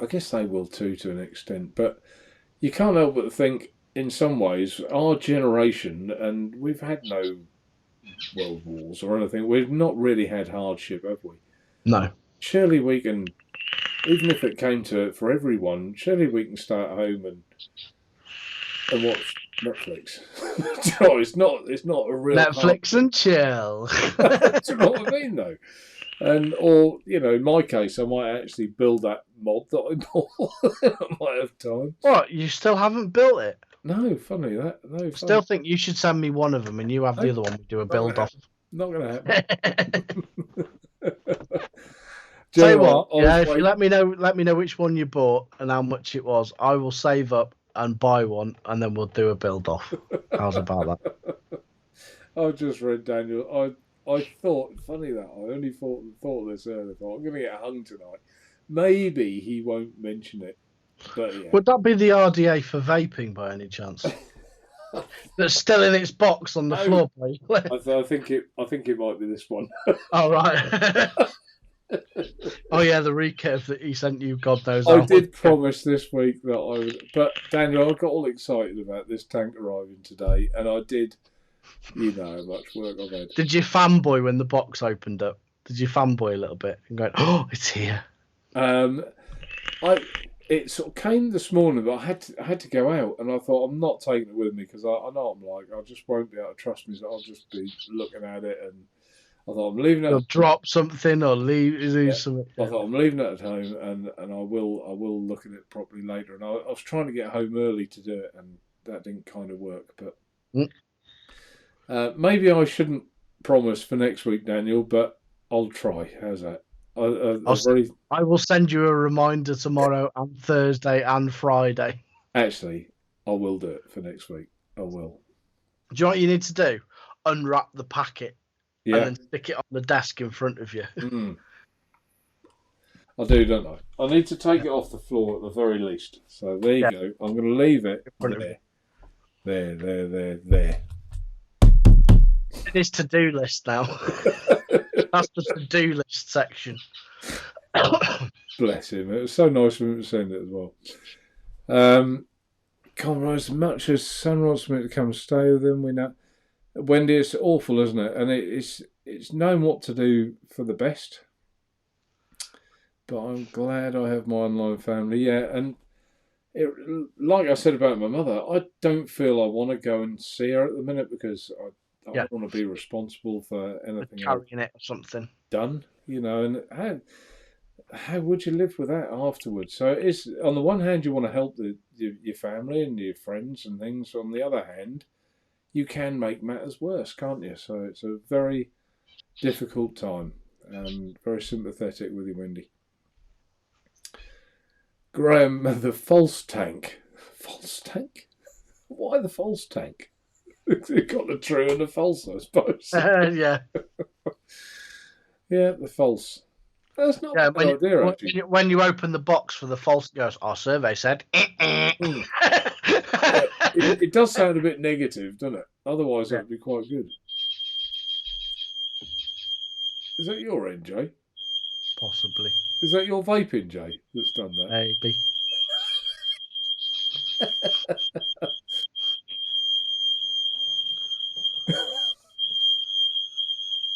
I guess they will too, to an extent, but you can't help but think, in some ways, our generation, and we've had no world wars or anything, we've not really had hardship, have we? No. Surely we can, even if it came to it for everyone, surely we can stay at home and watch Netflix. It's not a real Netflix and chill. Do you know what I mean, though? Or in my case, I might actually build that mod that I bought. I might have time. What? You still haven't built it? No, funny that. No, funny. Still think you should send me one of them, and you have the other one. We do a build off. Not going to happen. Say what? Yeah, if you let me know which one you bought and how much it was, I will save up and buy one, and then we'll do a build off. How's about that? I just read Daniel. I thought, funny that, I only thought this earlier. I thought, I'm going to get hung tonight. Maybe he won't mention it. But yeah. Would that be the RDA for vaping by any chance? That's still in its box on the floor, please. I think it might be this one. Oh right. Oh yeah, the recap that he sent you, God knows. I did promise this week that I would, but Daniel, I got all excited about this tank arriving today, and I did. You know how much work I've had. Did you fanboy when the box opened up? Did you fanboy a little bit and go, "Oh, it's here"? It sort of came this morning, but I had to go out, and I thought I'm not taking it with me because I know I'm like I just won't be able to trust me, so I'll just be looking at it, and I thought I'm leaving it. You'll drop something or leave something. I thought I'm leaving it at home, and I will look at it properly later. And I was trying to get home early to do it, and that didn't kind of work. But maybe I shouldn't promise for next week, Daniel, but I'll try. How's that? I will send you a reminder tomorrow and Thursday and Friday. Actually, I will do it for next week. I will. Do you know what you need to do? Unwrap the packet and then stick it on the desk in front of you. I do, don't I? I need to take it off the floor at the very least. So there you go. I'm going to leave it there. It is to-do list now. That's the to-do list section. Bless him. It was so nice of him to send it as well. Conrad, as much as Son wants me to come stay with him, we know. Wendy, it's awful, isn't it? And it's knowing what to do for the best. But I'm glad I have my online family. Yeah, and like I said about my mother, I don't feel I want to go and see her at the minute because I don't want to be responsible for anything carrying it or something done, you know. And how would you live with that afterwards? So it's on the one hand you want to help your family and your friends and things. On the other hand, you can make matters worse, can't you? So it's a very difficult time. Very sympathetic with you, Wendy. Graham, the false tank. False tank? Why the false tank? You've got the true and the false, I suppose. Yeah. Yeah, the false. That's not a bad idea, actually. When you open the box for the false, it goes, our survey said. It does sound a bit negative, doesn't it? Otherwise, it would be quite good. Is that your end, Jay? Possibly. Is that your vaping, Jay, that's done that? Maybe.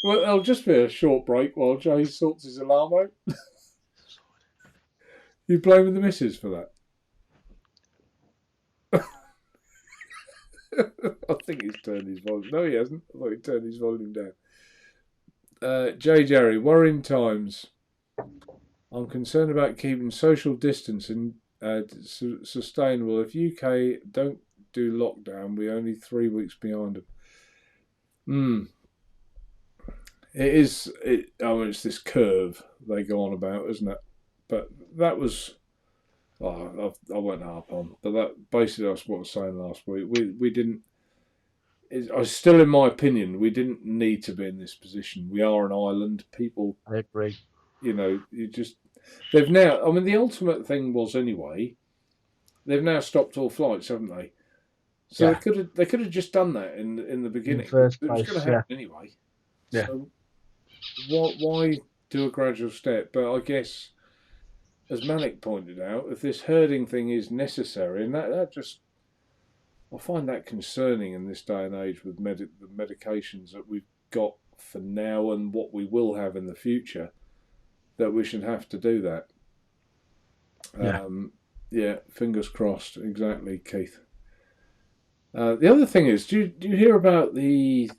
Well, there'll just be a short break while Jay sorts his alarm out. You blaming the missus for that? I think he's turned his volume. No, he hasn't. I thought he turned his volume down. Jerry, worrying times. I'm concerned about keeping social distancing sustainable. If UK don't do lockdown, we're only 3 weeks behind them. It's this curve they go on about, isn't it? But that was, I won't harp on. But that basically that's what I was saying last week. We didn't. I still, in my opinion, we didn't need to be in this position. We are an island. People, I agree. You know, they've now. I mean, the ultimate thing was anyway. They've now stopped all flights, haven't they? So they could have just done that in the beginning. In the first it was place, going to happen anyway. Yeah. So why do a gradual step? But I guess, as Malik pointed out, if this herding thing is necessary, and that just, I find that concerning in this day and age with the medications that we've got for now and what we will have in the future, that we should have to do that. Yeah, fingers crossed. Exactly, Keith. The other thing is, do you hear about the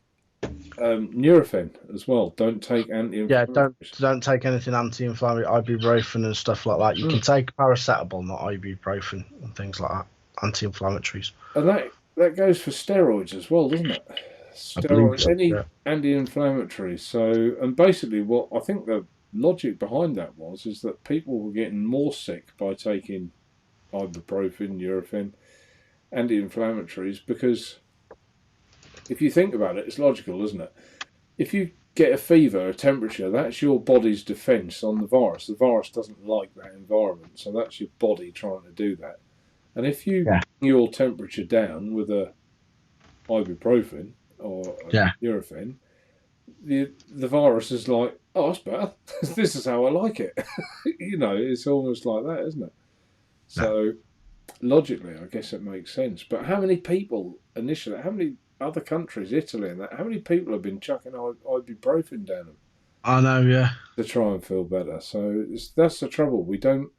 Nurofen as well? Don't take anti-inflammatories. Yeah, don't take anything anti-inflammatory, ibuprofen and stuff like that. You can take paracetamol, not ibuprofen and things like that. Anti-inflammatories. And that goes for steroids as well, doesn't it? Steroids, anti-inflammatories. So, and basically, what I think the logic behind that is that people were getting more sick by taking ibuprofen, Nurofen, anti-inflammatories because if you think about it, it's logical, isn't it? If you get a fever, a temperature, that's your body's defence on the virus. The virus doesn't like that environment, so that's your body trying to do that. And if you bring your temperature down with a ibuprofen or a Nurofen, the virus is like, oh, that's better. This is how I like it. It's almost like that, isn't it? So logically, I guess it makes sense. But how many people initially, how many other countries, Italy and that, how many people have been chucking ibuprofen down them? I know, yeah. To try and feel better. So that's the trouble. We don't,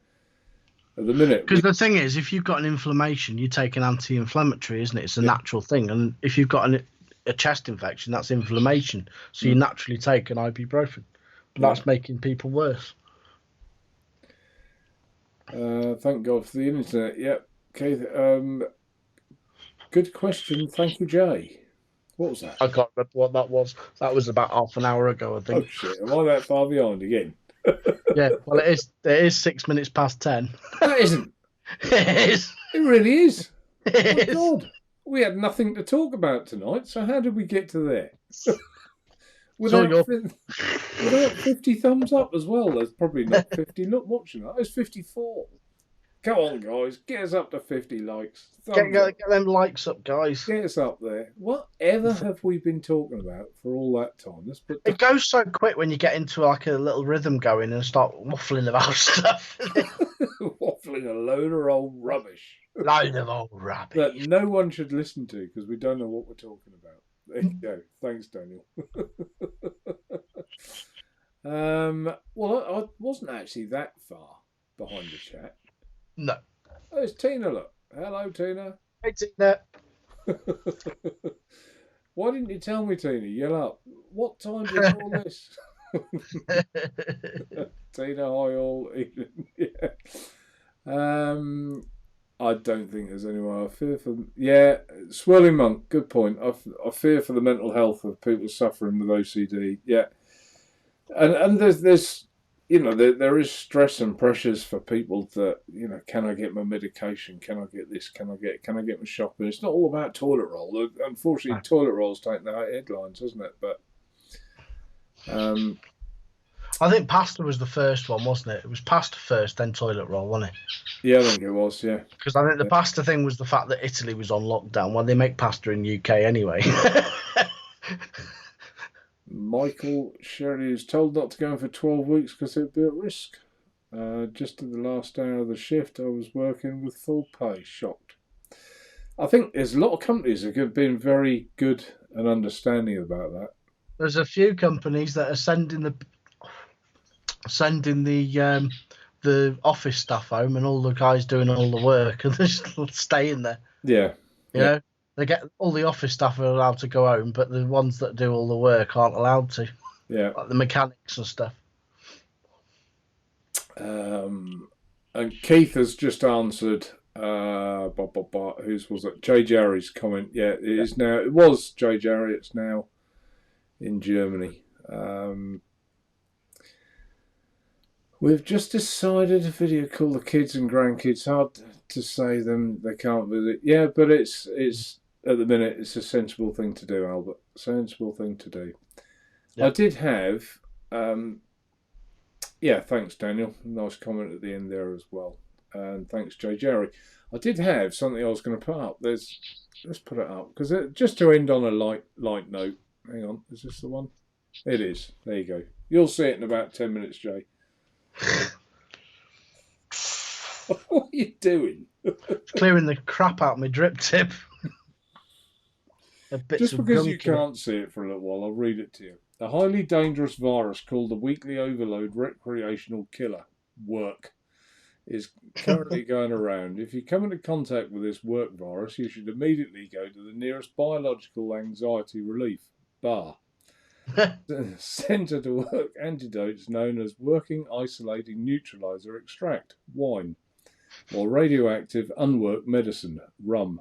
at the minute. Because the thing is, if you've got an inflammation, you take an anti-inflammatory, isn't it? It's a natural thing. And if you've got a chest infection, that's inflammation. So you naturally take an ibuprofen. But that's making people worse. Thank God for the internet. Yep. Okay. Good question. Thank you, Jay. What was that? I can't remember what that was. That was about half an hour ago, I think. Oh shit! Am I that far behind again? Yeah. Well, it is 6 minutes past 10. No, it isn't. It is. It really is. It is. God, we had nothing to talk about tonight. So how did we get to there? Without 50 thumbs up as well. There's probably not 50 not watching that. There's 54. Come on, guys. Get us up to 50 likes. Get them likes up, guys. Get us up there. Whatever have we been talking about for all that time? It goes so quick when you get into like a little rhythm going and start waffling about stuff. Waffling a load of old rubbish. Load of old rubbish. That no one should listen to because we don't know what we're talking about. There you go. Thanks, Daniel. Well, I wasn't actually that far behind the chat. No. Oh, it's Tina, look. Hello, Tina. Hey, Tina. Why didn't you tell me, Tina? Yell up. What time is all this? Tina, hi all. Yeah. I don't think there's anyone. I fear for... Yeah, Swirling Monk, good point. I fear for the mental health of people suffering with OCD. Yeah. And there's there is stress and pressures for people that, can I get my medication? Can I get this? Can I get my shopping? It's not all about toilet roll. Unfortunately, toilet roll's taking the headlines, isn't it? But I think pasta was the first one, wasn't it? It was pasta first, then toilet roll, wasn't it? Yeah, I think it was, yeah. Because I think the pasta thing was the fact that Italy was on lockdown. Well, they make pasta in UK anyway. Michael Shirley is told not to go in for 12 weeks because it would be at risk. Just at the last hour of the shift, I was working with full pay. Shocked. I think there's a lot of companies that have been very good and understanding about that. There's a few companies that are sending the office staff home and all the guys doing all the work and they're just staying there. Yeah. You know? They get all the office staff are allowed to go home, but the ones that do all the work aren't allowed to. Yeah. Like the mechanics and stuff. And Keith has just answered whose was it? Jay Jerry's comment. Yeah, it is now. It was Jay Jerry. It's now in Germany. We've just decided a video call the kids and grandkids. Hard to say them they can't visit. Yeah, but it's at the minute it's a sensible thing to do, Albert. Sensible thing to do. Yep. I did have thanks Daniel. Nice comment at the end there as well. And thanks Jay Jerry. I did have something I was going to put up. Let's put it up because just to end on a light note. Hang on, is this the one? It is. There you go. You'll see it in about 10 minutes, Jay. What are you doing? Clearing the crap out of my drip tip. Just because you can't see it for a little while, I'll read it to you. A highly dangerous virus called the weekly overload recreational killer, work, is currently going around. If you come into contact with this work virus, you should immediately go to the nearest biological anxiety relief, BAR, Centre to Work Antidotes known as Working Isolating Neutralizer Extract, wine, or Radioactive Unworked Medicine, rum,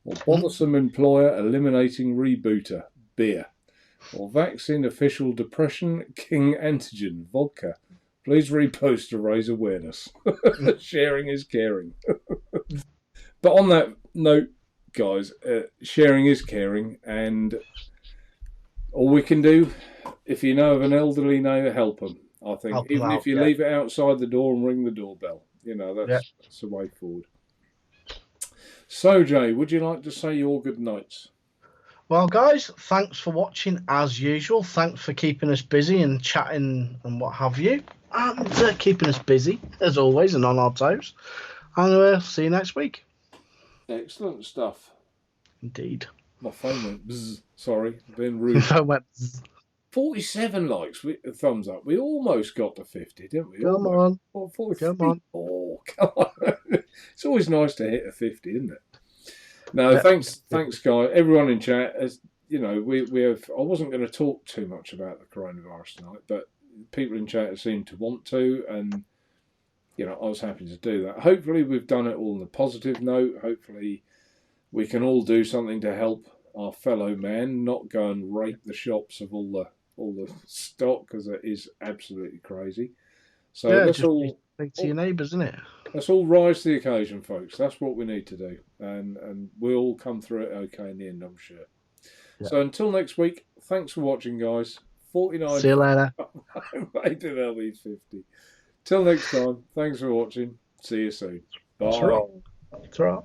or Bothersome Employer Eliminating Rebooter, beer, or Vaccine Official Depression King Antigen, vodka. Please repost to raise awareness. Sharing is caring. But on that note, guys, sharing is caring, and all we can do, if you know of an elderly neighbour, help them. I think Help 'em even out, if you yeah. leave it outside the door and ring the doorbell, you know, that's the way forward. So, Jay, would you like to say your good nights? Well, guys, thanks for watching as usual. Thanks for keeping us busy and chatting and what have you, and keeping us busy as always and on our toes. And we'll see you next week. Excellent stuff. Indeed. My phone went bzz. Sorry, being rude. Phone went bzz. 47 likes, thumbs up. We almost got to 50, didn't we? Come almost. on. Oh, 43. Come on. Oh, come on. It's always nice to hit a 50, isn't it? No, thanks, guys. Everyone in chat, as you know, we have. I wasn't going to talk too much about the coronavirus tonight, but people in chat seem to want to, and you know, I was happy to do that. Hopefully, we've done it all on a positive note. Hopefully, we can all do something to help our fellow man, not go and rape the shops of all the stock, because it is absolutely crazy. So let's all speak to your neighbours, isn't it? Let's all rise to the occasion, folks. That's what we need to do, and we'll come through it okay in the end, I'm sure. Yeah. So until next week, thanks for watching, guys. 49. See you later. Maybe they'll be 50. Till next time, thanks for watching. See you soon. Bye. That's right.